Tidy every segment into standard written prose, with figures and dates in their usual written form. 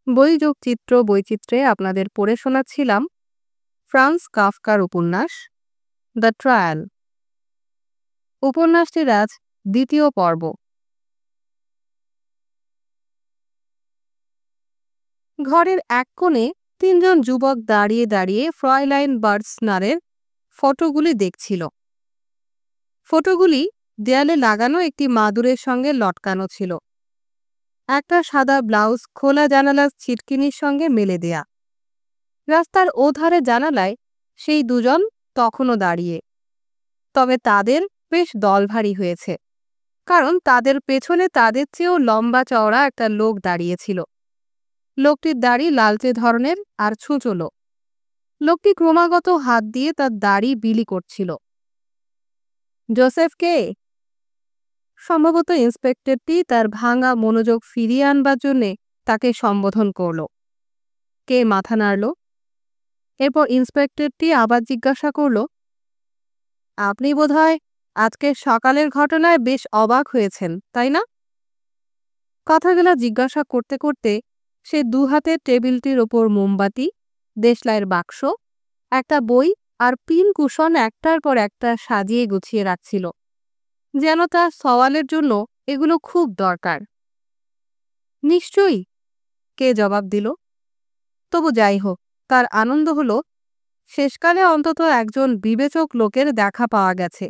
বইযোগ চিত্র বৈচিত্র্যে আপনাদের পড়ে শোনাচ্ছিলাম ফ্রান্স কাফকার উপন্যাস দ্য ট্রায়াল। উপন্যাসটির আজ দ্বিতীয় পর্ব। ঘরের এক কোণে তিনজন যুবক দাঁড়িয়ে দাঁড়িয়ে ফ্রয়লাইন বার্সনারের ফটোগুলি দেখছিল। ফটোগুলি দেয়ালে লাগানো একটি মাদুরের সঙ্গে লটকানো ছিল। একটা সাদা ব্লাউজ খোলা জানালার ছিটকিনির সঙ্গে মেলে দেয়া। রাস্তার ওধারে জানালায় সেই দুজন তখনও দাঁড়িয়ে, তবে তাদের বেশ দলভারী হয়েছে, কারণ তাদের পেছনে তাদের চেয়েও লম্বা চওড়া একটা লোক দাঁড়িয়েছিল। লোকটির দাড়ি লালচে ধরনের আর ছুঁচলো। লোকটি ক্রমাগত হাত দিয়ে তার দাড়ি বিলি করছিল। জোসেফ কে? সম্ভবত ইন্সপেক্টরটি তার ভাঙা মনোযোগ ফিরিয়ে আনবার জন্যে তাকে সম্বোধন করল। কে মাথা নাড়ল। এরপর ইন্সপেক্টরটি আবার জিজ্ঞাসা করল, আপনি বোধহয় আজকের সকালের ঘটনায় বেশ অবাক হয়েছেন, তাই না? কথাগুলো জিজ্ঞাসা করতে করতে সে দুহাতে টেবিলটির ওপর মোমবাতি, দেশলাইয়ের বাক্স, একটা বই আর পিন কুশন একটার পর একটা সাজিয়ে গুছিয়ে রাখছিল, যেন তার সওয়ালের জন্য এগুলো খুব দরকার। নিশ্চয়ই, কে জবাব দিল। তবু যাই হোক, তার আনন্দ হলো শেষকালে অন্তত একজন বিবেচক লোকের দেখা পাওয়া গেছে,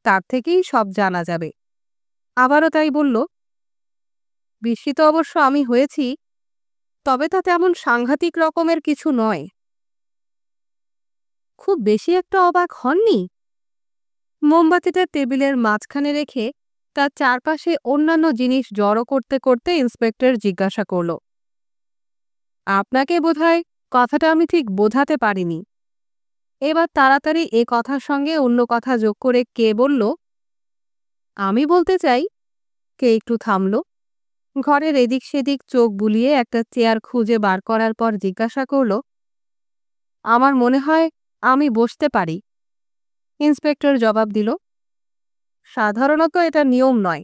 তার থেকেই সব জানা যাবে। আবারও তাই বলল, বিস্মিত অবশ্য আমি হয়েছি, তবে তা তেমন সাংঘাতিক রকমের কিছু নয়। খুব বেশি একটা অবাক হননি? মোমবাতিটা টেবিলের মাঝখানে রেখে তার চারপাশে অন্যান্য জিনিস জড়ো করতে করতে ইন্সপেক্টর জিজ্ঞাসা করল, আপনাকে বোধহয় কথাটা আমি ঠিক বোঝাতে পারিনি। এবার তাড়াতাড়ি এ কথার সঙ্গে অন্য কথা যোগ করে কে বলল, আমি বলতে চাই। কে একটু থামল। ঘরের এদিক সেদিক চোখ বুলিয়ে একটা চেয়ার খুঁজে বার করার পর জিজ্ঞাসা করল, আমার মনে হয় আমি বসতে পারি। ইন্সপেক্টর জবাব দিল, সাধারণত এটা নিয়ম নয়।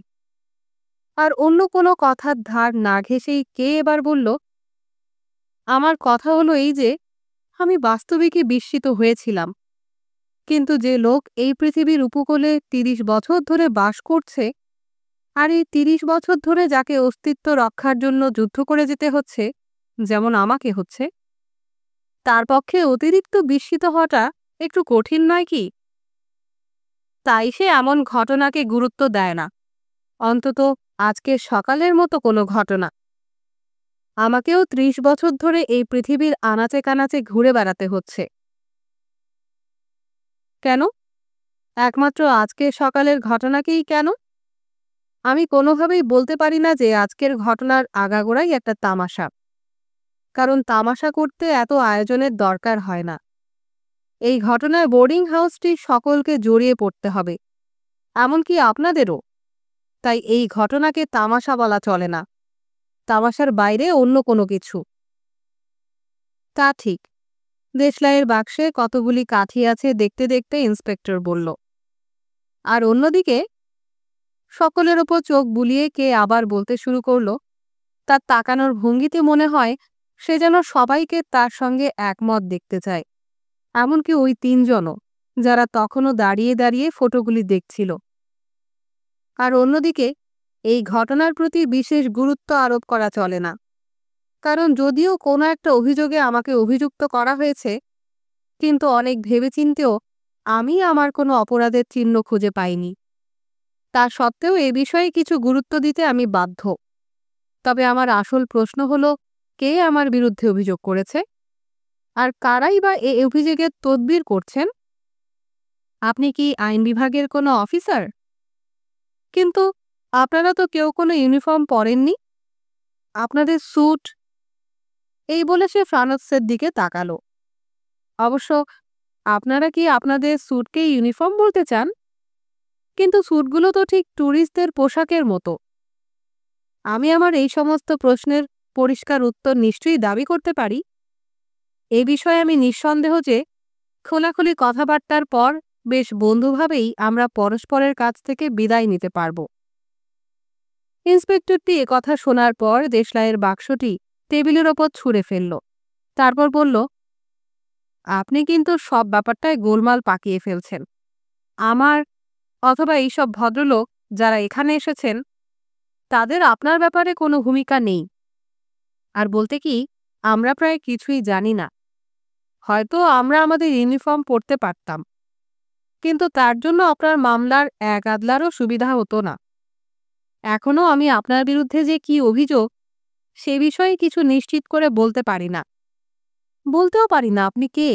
আর অন্য কোনো কথার ধার না ঘেঁষেই কে এবার বলল, আমার কথা হলো এই যে, আমি বাস্তবিকই বিস্মিত হয়েছিলাম, কিন্তু যে লোক এই পৃথিবীর উপকূলে ৩০ বছর ধরে বাস করছে, আর এই ৩০ বছর ধরে যাকে অস্তিত্ব রক্ষার জন্য যুদ্ধ করে যেতে হচ্ছে, যেমন আমাকে হচ্ছে, তার পক্ষে অতিরিক্ত বিস্মিত হওয়াটা একটু কঠিন নয় কি? তাই সে এমন ঘটনাকে গুরুত্ব দেয় না, অন্তত আজকে সকালের মতো কোনো ঘটনা। আমাকেও ৩০ বছর ধরে এই পৃথিবীর আনাচে কানাচে ঘুরে বেড়াতে হচ্ছে। কেন? একমাত্র আজকের সকালের ঘটনাকেই কেন? আমি কোনোভাবেই বলতে পারি না যে আজকের ঘটনার আগাগোড়াই একটা তামাশা, কারণ তামাশা করতে এত আয়োজনের দরকার হয় না। এই ঘটনায় বোর্ডিং হাউসটি সকলকে জড়িয়ে পড়তে হবে, এমনকি আপনাদেরও। তাই এই ঘটনাকে তামাশা বলা চলে না, তামাশার বাইরে অন্য কোনো কিছু। তা ঠিক। দেশলাইয়ের বাক্সে কতগুলি কাঠি আছে দেখতে দেখতে ইন্সপেক্টর বলল। আর অন্যদিকে সকলের ওপর চোখ বুলিয়ে কে আবার বলতে শুরু করল, তার তাকানোর ভঙ্গিতে মনে হয় সে যেন সবাইকে তার সঙ্গে একমত দেখতে চায়, এমনকি ওই তিনজনও, যারা তখনও দাঁড়িয়ে দাঁড়িয়ে ফটোগুলি দেখছিল। আর অন্যদিকে এই ঘটনার প্রতি বিশেষ গুরুত্ব আরোপ করা চলে না, কারণ যদিও কোনো একটা অভিযোগে আমাকে অভিযুক্ত করা হয়েছে, কিন্তু অনেক ভেবেচিন্তেও আমি আমার কোনো অপরাধের চিহ্ন খুঁজে পাইনি। তা সত্ত্বেও এ বিষয়ে কিছু গুরুত্ব দিতে আমি বাধ্য। তবে আমার আসল প্রশ্ন হলো, কে আমার বিরুদ্ধে অভিযোগ করেছে, আর কারাই বা এ অভিযোগের তদবির করছেন? আপনি কি আইন বিভাগের কোনো অফিসার? কিন্তু আপনারা তো কেউ কোনো ইউনিফর্ম পরেননি। আপনাদের স্যুট। এই বলে সে ফ্রান্সের দিকে তাকালো। অবশ্য আপনারা কি আপনাদের স্যুটকে ইউনিফর্ম বলতে চান? কিন্তু স্যুটগুলো তো ঠিক ট্যুরিস্টদের পোশাকের মতো। আমি আমার এই সমস্ত প্রশ্নের পরিষ্কার উত্তর নিশ্চয়ই দাবি করতে পারি। এ বিষয়ে আমি নিঃসন্দেহ যে খোলাখুলি কথাবার্তার পর বেশ বন্ধুভাবেই আমরা পরস্পরের কাছ থেকে বিদায় নিতে পারব। ইন্সপেক্টরটি একথা শোনার পর দেশলাইয়ের বাক্সটি টেবিলের ওপর ছুঁড়ে ফেলল। তারপর বলল, আপনি কিন্তু সব ব্যাপারটায় গোলমাল পাকিয়ে ফেলছেন। আমার অথবা এইসব ভদ্রলোক যারা এখানে এসেছেন তাদের আপনার ব্যাপারে কোনো ভূমিকা নেই। আর বলতে কি, আমরা প্রায় কিছুই জানি না। হয়তো আমরা আমাদের ইউনিফর্ম পরতে পারতাম, কিন্তু তার জন্য আপনার মামলার এক আদলারও সুবিধা হতো না। এখনও আমি আপনার বিরুদ্ধে যে কি অভিযোগ সে বিষয়ে কিছু নিশ্চিত করে বলতে পারি না। বলতেও পারি না আপনি কে।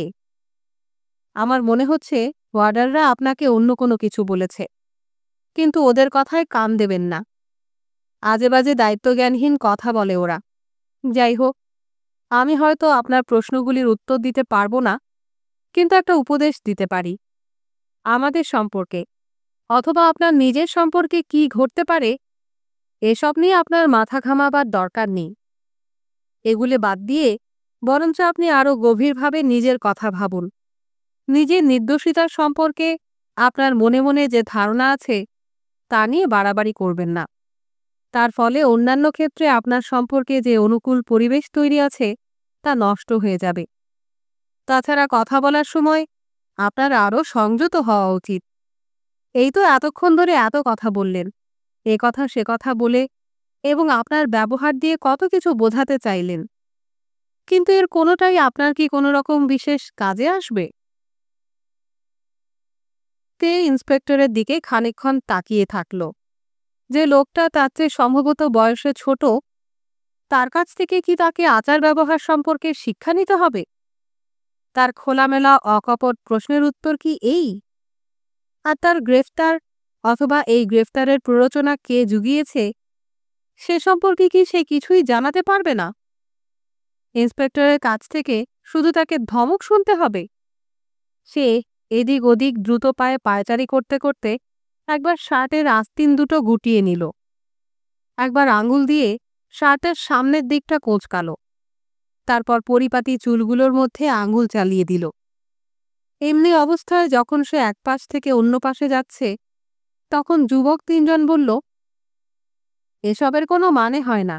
আমার মনে হচ্ছে ওয়ার্ডাররা আপনাকে অন্য কোনো কিছু বলেছে, কিন্তু ওদের কথায় কান দেবেন না। আজে বাজে দায়িত্বজ্ঞানহীন কথা বলে ওরা। যাই হোক, আমি হয়তো আপনার প্রশ্নগুলির উত্তর দিতে পারবো না, কিন্তু একটা উপদেশ দিতে পারি আমাদের সম্পর্কে অথবা আপনার নিজের সম্পর্কে কি ঘটতে পারে এসব নিয়ে আপনার মাথা ঘামাবার দরকার নেই। এগুলো বাদ দিয়ে বরঞ্চ আপনি আরও গভীরভাবে নিজের কথা ভাবুন। নিজের নির্দোষিতার সম্পর্কে আপনার মনে মনে যে ধারণা আছে তা নিয়ে বাড়াবাড়ি করবেন না। তার ফলে অন্যান্য ক্ষেত্রে আপনার সম্পর্কে যে অনুকূল পরিবেশ তৈরি আছে তা নষ্ট হয়ে যাবে। তাছাড়া কথা বলার সময় আপনার আরও সংযত হওয়া উচিত। এই তো এতক্ষণ ধরে এত কথা বললেন, এ কথা সে কথা বলে এবং আপনার ব্যবহার দিয়ে কত কিছু বোঝাতে চাইলেন, কিন্তু এর কোনোটাই আপনার কি কোনো রকম বিশেষ কাজে আসবে? তে ইন্সপেক্টরের দিকে খানিকক্ষণ তাকিয়ে থাকল। যে লোকটা তার চেয়ে সম্ভবত বয়সে ছোট, তার কাছ থেকে কি তাকে আচার ব্যবহার সম্পর্কে শিক্ষা নিতে হবে? তার খোলামেলা অকপট প্রশ্নের উত্তর কি এই? আর তার গ্রেফতার অথবা এই গ্রেফতারের প্ররোচনা কে জুগিয়েছে সে সম্পর্কে কি সে কিছুই জানাতে পারবে না? ইন্সপেক্টরের কাছ থেকে শুধু তাকে ধমক শুনতে হবে? সে এদিক ওদিক দ্রুত পায়ে পায়চারি করতে করতে একবার শার্টের আস্তিন দুটো গুটিয়ে নিল, একবার আঙুল দিয়ে শার্টের সামনের দিকটা কোঁচকাল, তারপর পরিপাটি চুলগুলোর মধ্যে আঙুল চালিয়ে দিল। এমনি অবস্থায় যখন সে এক পাশ থেকে অন্য পাশে যাচ্ছে তখন যুবক তিনজন বলল, এসবের কোনো মানে হয় না।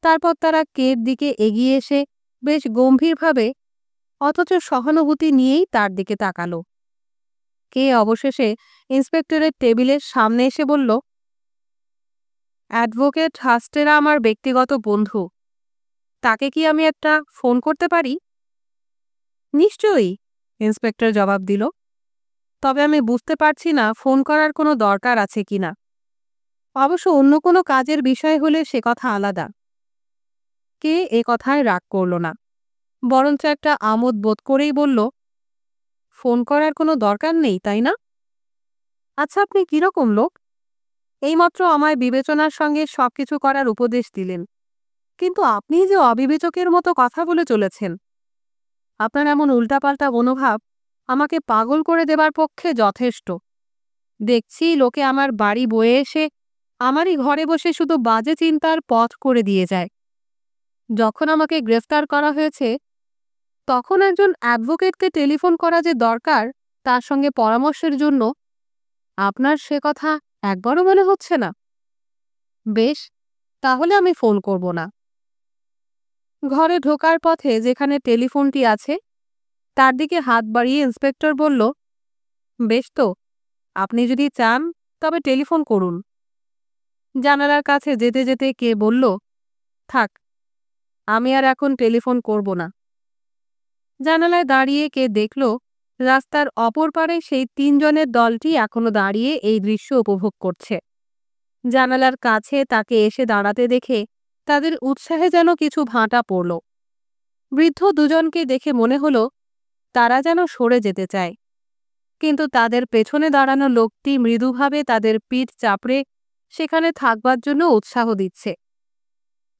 তারপর তারা কের দিকে এগিয়ে এসে বেশ গম্ভীরভাবে অথচ সহানুভূতি নিয়েই তার দিকে তাকালো। কে অবশেষে ইন্সপেক্টরের টেবিলের সামনে এসে বলল, অ্যাডভোকেট হাস্টেরা আমার ব্যক্তিগত বন্ধু, তাকে কি আমি একটা ফোন করতে পারি? নিশ্চয়ই, ইন্সপেক্টর জবাব দিল। তবে আমি বুঝতে পারছি না ফোন করার কোনো দরকার আছে কিনা। অবশ্য অন্য কোনো কাজের বিষয় হলে সে কথা আলাদা। কে এ কথায় রাগ করল না, বরঞ্চ একটা আমোদ বোধ করেই বলল, ফোন করার কোনো দরকার নেই, তাই না? আচ্ছা, আপনি কিরকম লোক? এইমাত্র আমায় বিবেচনার সঙ্গে সবকিছু করার উপদেশ দিলেন, কিন্তু আপনি যে অবিবেচকের মতো কথা বলে চলেছেন। আপনার এমন উল্টাপাল্টা মনোভাব আমাকে পাগল করে দেবার পক্ষে যথেষ্ট। দেখছি লোকে আমার বাড়ি বয়ে এসে আমারই ঘরে বসে শুধু বাজে চিন্তার পথ করে দিয়ে যায়। যখন আমাকে গ্রেফতার করা হয়েছে তখন একজন অ্যাডভোকেটকে টেলিফোন করা যে দরকার তার সঙ্গে পরামর্শের জন্য, আপনার সে কথা একবারও মনে হচ্ছে না? বেশ, তাহলে আমি ফোন করব না। ঘরে ঢোকার পথে যেখানে টেলিফোনটি আছে তার দিকে হাত বাড়িয়ে ইন্সপেক্টর বলল, বেশ তো, আপনি যদি চান তবে টেলিফোন করুন। জানালার কাছে যেতে যেতে কে বলল, থাক, আমি আর এখন টেলিফোন করব না। জানালায় দাঁড়িয়ে কে দেখল রাস্তার অপর পারে সেই তিনজনের দলটি এখনো দাঁড়িয়ে এই দৃশ্য উপভোগ করছে। জানালার কাছে তাকে এসে দাঁড়াতে দেখে তাদের উৎসাহে যেন কিছু ভাঁটা পড়ল। বৃদ্ধ দুজনকে দেখে মনে হলো তারা যেন সরে যেতে চায়, কিন্তু তাদের পেছনে দাঁড়ানো লোকটি মৃদুভাবে তাদের পিঠ চাপড়ে সেখানে থাকবার জন্য উৎসাহ দিচ্ছে।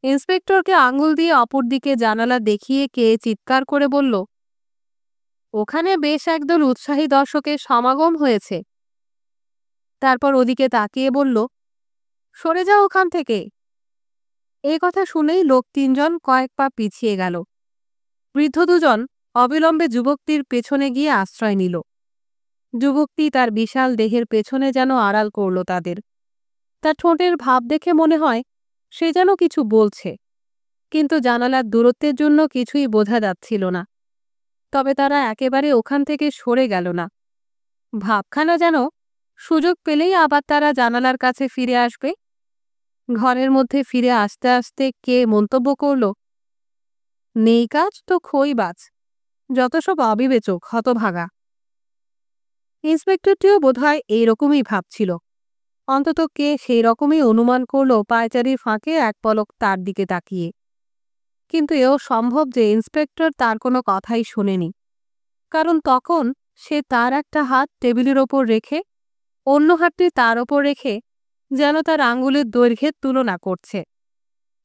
ইন্সপেক্টরকে আঙুল দিয়ে অপর দিকে জানালা দেখিয়ে কে চিৎকার করে বলল, ওখানে বেশ একদল উৎসাহী দর্শকের সমাগম হয়েছে। তারপর ওদিকে তাকিয়ে বলল, সরে যাও ওখান থেকে। এ কথা শুনেই লোক তিনজন কয়েক পা পিছিয়ে গেল। বৃদ্ধ দুজন অবিলম্বে যুবকটির পেছনে গিয়ে আশ্রয় নিল। যুবকটি তার বিশাল দেহের পেছনে যেন আড়াল করল তাদের। তার ঠোঁটের ভাব দেখে মনে হয় সে যেন কিছু বলছে, কিন্তু জানালার দূরত্বের জন্য কিছুই বোঝা যাচ্ছিল না। তবে তারা একেবারে ওখান থেকে সরে গেল না। ভাবখানা যেন সুযোগ পেলেই আবার তারা জানালার কাছে ফিরে আসবে। ঘরের মধ্যে ফিরে আসতে আসতে কে মন্তব্য করল, নেই কাজ তো খইবাজ, যত সব অবিবেচক, হতভাগা। ইন্সপেক্টরটিও বোধহয় এইরকমই ভাবছিল। অন্তত কে সেই রকমই অনুমান করল পায়চারির ফাঁকে এক পলক তার দিকে তাকিয়ে। কিন্তু এও সম্ভব যে ইন্সপেক্টর তার কোনো কথাই শোনেনি, কারণ তখন সে তার একটা হাত টেবিলের ওপর রেখে অন্য হাতটি তার ওপর রেখে যেন তার আঙ্গুলের দৈর্ঘ্যের তুলনা করছে।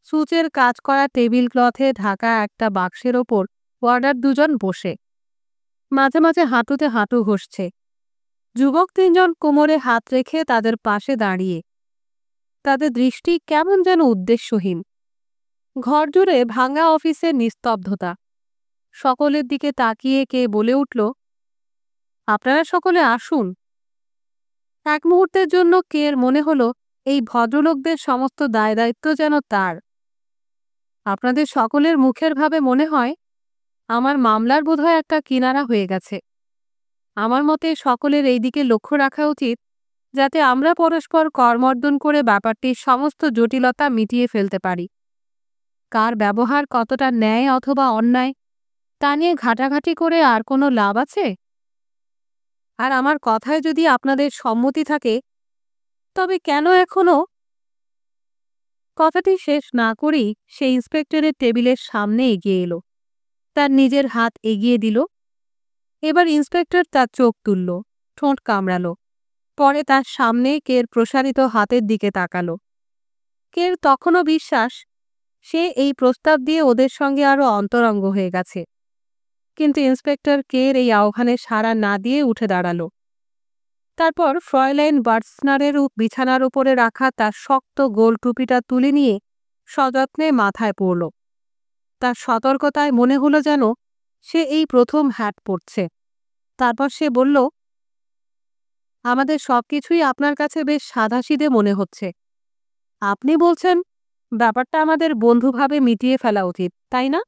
সূচের কাজ করা টেবিল ক্লথে ঢাকা একটা বাক্সের ওপর ওয়ার্ডার দুজন বসে মাঝে মাঝে হাঁটুতে হাঁটু ঘষছে। যুবক তিনজন কোমরে হাত রেখে তাদের পাশে দাঁড়িয়ে, তাদের দৃষ্টি কেমন যেন উদ্দেশ্যহীন। ঘর জুড়ে ভাঙা অফিসের নিস্তব্ধতা। সকলের দিকে তাকিয়ে কে বলে উঠল, আপনারা সকলে আসুন। এক মুহূর্তের জন্য কের মনে হলো এই ভদ্রলোকদের সমস্ত দায় দায়িত্ব যেন তার। আপনাদের সকলের মুখের ভাবে মনে হয় আমার মামলার বোধহয় একটা কিনারা হয়ে গেছে। আমার মতে সকলের এই দিকে লক্ষ্য রাখা উচিত, যাতে আমরা পরস্পর করমর্দন করে ব্যাপারটির সমস্ত জটিলতা মিটিয়ে ফেলতে পারি। কার ব্যবহার কতটা ন্যায় অথবা অন্যায় তা নিয়ে ঘাটাঘাটি করে আর কোনো লাভ আছে? আর আমার কথায় যদি আপনাদের সম্মতি থাকে, তবে কেন এখনো? কথাটি শেষ না করেই সে ইন্সপেক্টরের টেবিলের সামনে এগিয়ে এলো, তার নিজের হাত এগিয়ে দিল। এবার ইন্সপেক্টর তার চোখ তুলল, ঠোঁট কামড়াল, পরে তার সামনে কের প্রসারিত হাতের দিকে তাকালো। কের তখনও বিশ্বাস সে এই প্রস্তাব দিয়ে ওদের সঙ্গে আরও অন্তরঙ্গ হয়ে গেছে। কিন্তু ইন্সপেক্টর কের এই আহ্বানে সাড়া না দিয়ে উঠে দাঁড়াল। তারপর ফ্রয়লাইন বার্সনারের বিছানার উপরে রাখা তার শক্ত গোল টুপিটা তুলে নিয়ে সযত্নে মাথায় পরল। তার সতর্কতায় মনে হলো যেন সে এই প্রথম হ্যাট পরছে। তারপর সে বলল, আমাদের সবকিছুই আপনার কাছে বেশ সাধাসিধে মনে হচ্ছে। আপনি বলছেন ব্যাপারটা আমাদের বন্ধুভাবে মিটিয়ে ফেলা উচিত, তাই না?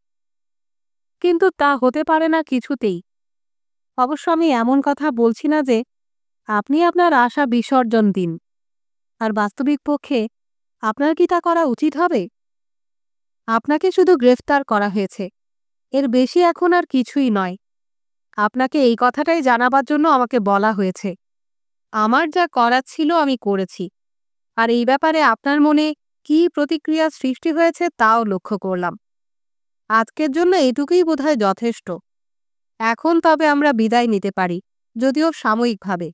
কিন্তু তা হতে পারে না কিছুতেই। অবশ্য আমি এমন কথা বলছি না যে আপনি আপনার আশা বিসর্জন দিন। আর বাস্তবিক পক্ষে আপনার কি তা করা উচিত হবে? আপনাকে শুধু গ্রেফতার করা হয়েছে, এর বেশি এখন আর কিছুই নয়। আপনাকে এই কথাটাই জানাবার জন্য আমাকে বলা হয়েছে। আমার যা করার ছিল আমি করেছি, আর এই ব্যাপারে আপনার মনে কী প্রতিক্রিয়া সৃষ্টি হয়েছে তাও লক্ষ্য করলাম। আজকের জন্য এটুকুই বোধহয় যথেষ্ট। এখন তবে আমরা বিদায় নিতে পারি, যদিও সাময়িকভাবে।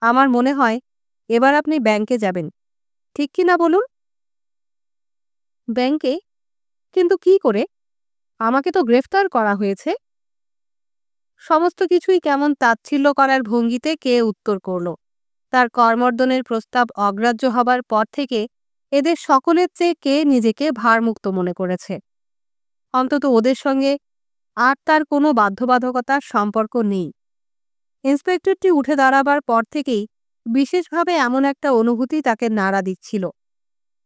আমার মনে হয় এবার আপনি ব্যাংকে যাবেন, ঠিক কি না বলুন? ব্যাংকে? কিন্তু কি করে? আমাকে তো গ্রেফতার করা হয়েছে। সমস্ত কিছুই কেমন তাচ্ছিল্য করার ভঙ্গিতে কে উত্তর করল। তার করমর্দনের প্রস্তাব অগ্রাহ্য হবার পর থেকে এদের সকলের চেয়ে কে নিজেকে ভারমুক্ত মনে করেছে। অন্তত ওদের সঙ্গে আর তার কোনো বাধ্যবাধকতার সম্পর্ক নেই। ইন্সপেক্টরটি উঠে দাঁড়াবার পর থেকেই বিশেষভাবে এমন একটা অনুভূতি তাকে নাড়া দিচ্ছিল।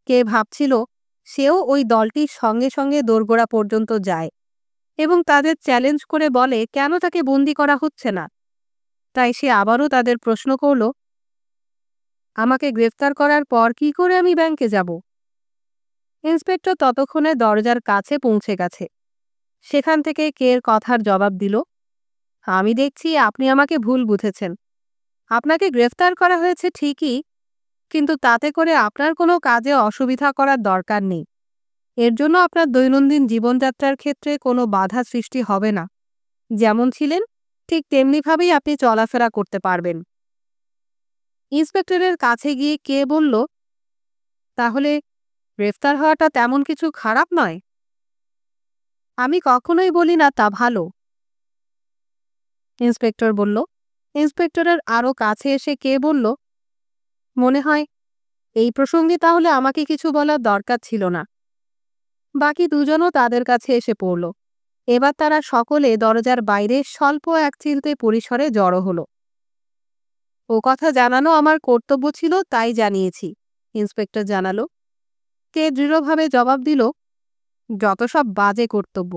কে ভাবছিল সেও ওই দলটির সঙ্গে সঙ্গে দোরগোড়া পর্যন্ত যায় এবং তাদের চ্যালেঞ্জ করে বলে কেন তাকে বন্দি করা হচ্ছে না। তাই সে আবারও তাদের প্রশ্ন করল, আমাকে গ্রেফতার করার পর কি করে আমি ব্যাংকে যাব? ইন্সপেক্টর ততক্ষণে দরজার কাছে পৌঁছে গেছে। সেখান থেকে কের কথার জবাব দিল, আমি দেখছি আপনি আমাকে ভুল বুঝেছেন। আপনাকে গ্রেফতার করা হয়েছে ঠিকই, কিন্তু তাতে করে আপনার কোনো কাজে অসুবিধা করার দরকার নেই। এর জন্য আপনার দৈনন্দিন জীবনযাত্রার ক্ষেত্রে কোনো বাধা সৃষ্টি হবে না। যেমন ছিলেন ঠিক তেমনিভাবেই আপনি চলাফেরা করতে পারবেন। ইন্সপেক্টরের কাছে গিয়ে কে বলল, তাহলে গ্রেফতার হওয়াটা তেমন কিছু খারাপ নয়? আমি কখনোই বলি না তা ভালো, ইন্সপেক্টর বলল। ইন্সপেক্টরের আরও কাছে এসে কে বলল, মনে হয় এই প্রসঙ্গে তাহলে আমাকে কিছু বলার দরকার ছিল না। বাকি দুজনও তাদের কাছে এসে পড়ল। এবার তারা সকলে দরজার বাইরে স্বল্প এক চিলতে পরিসরে জড়ো হলো। ও কথা জানানো আমার কর্তব্য ছিল, তাই জানিয়েছি, ইন্সপেক্টর জানালো। কে দৃঢ়ভাবে জবাব দিল, যত সব বাজে কর্তব্য।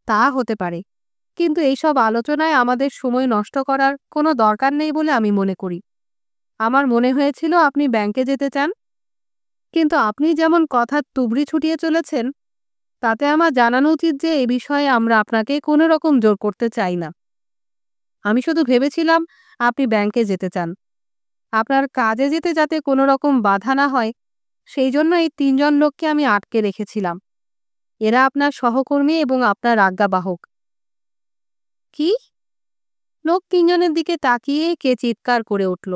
তা হতে পারে, কিন্তু এইসব আলোচনায় আমাদের সময় নষ্ট করার কোনো দরকার নেই বলে আমি মনে করি। আমার মনে হয়েছিল আপনি ব্যাংকে যেতে চান, কিন্তু আপনি যেমন কথার তুবড়ি ছুটিয়ে চলেছেন, তাতে আমার জানানো উচিত যে এ বিষয়ে আমরা আপনাকে কোনো রকম জোর করতে চাই না। আমি শুধু ভেবেছিলাম আপনি ব্যাংকে যেতে চান। আপনার কাজে যেতে যাতে কোনো রকম বাধা না হয়, সেই জন্য এই ৩ জন লোককে আমি আটকে রেখেছিলাম। এরা আপনার সহকর্মী এবং আপনার আজ্ঞাবাহক। কি? লোক ৩ জনের দিকে তাকিয়ে কে চিৎকার করে উঠল।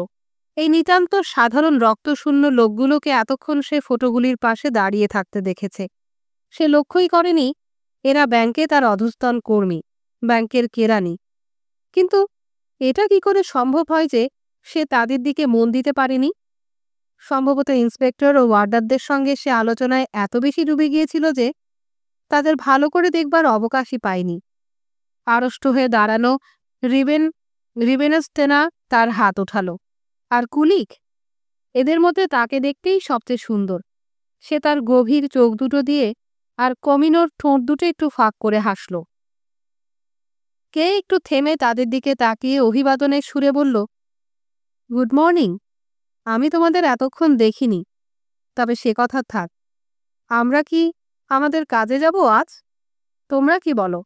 এই নিতান্ত সাধারণ রক্তশূন্য লোকগুলোকে এতক্ষণ সে ফটোগুলির পাশে দাঁড়িয়ে থাকতে দেখেছে। সে লক্ষ্যই করেনি এরা ব্যাংকে তার অধস্তন কর্মী, ব্যাংকের কেরানি। কিন্তু এটা কি করে সম্ভব হয় যে সে তাদের দিকে মন দিতে পারেনি? সম্ভবত ইন্সপেক্টর ও ওয়ার্ডারদের সঙ্গে সে আলোচনায় এত বেশি ডুবে গিয়েছিল যে তাদের ভালো করে দেখবার অবকাশই পায়নি। আড়ষ্ট হয়ে দাঁড়ানো রিবেন রিবেনস্টেনা তার হাত ওঠালো। আর কুলিক? এদের মধ্যে তাকে দেখতেই সবচেয়ে সুন্দর। সে তার গভীর চোখ দুটো দিয়ে আর কমিনোর ঠোঁট দুটো একটু ফাঁক করে হাসল। কে একটু থেমে তাদের দিকে তাকিয়ে অভিবাদনের সুরে বলল, গুড মর্নিং। আমি তোমাদের এতক্ষণ দেখিনি, তবে সে কথা থাক। আমরা কি আমাদের কাজে যাব আজ? তোমরা কি বলো?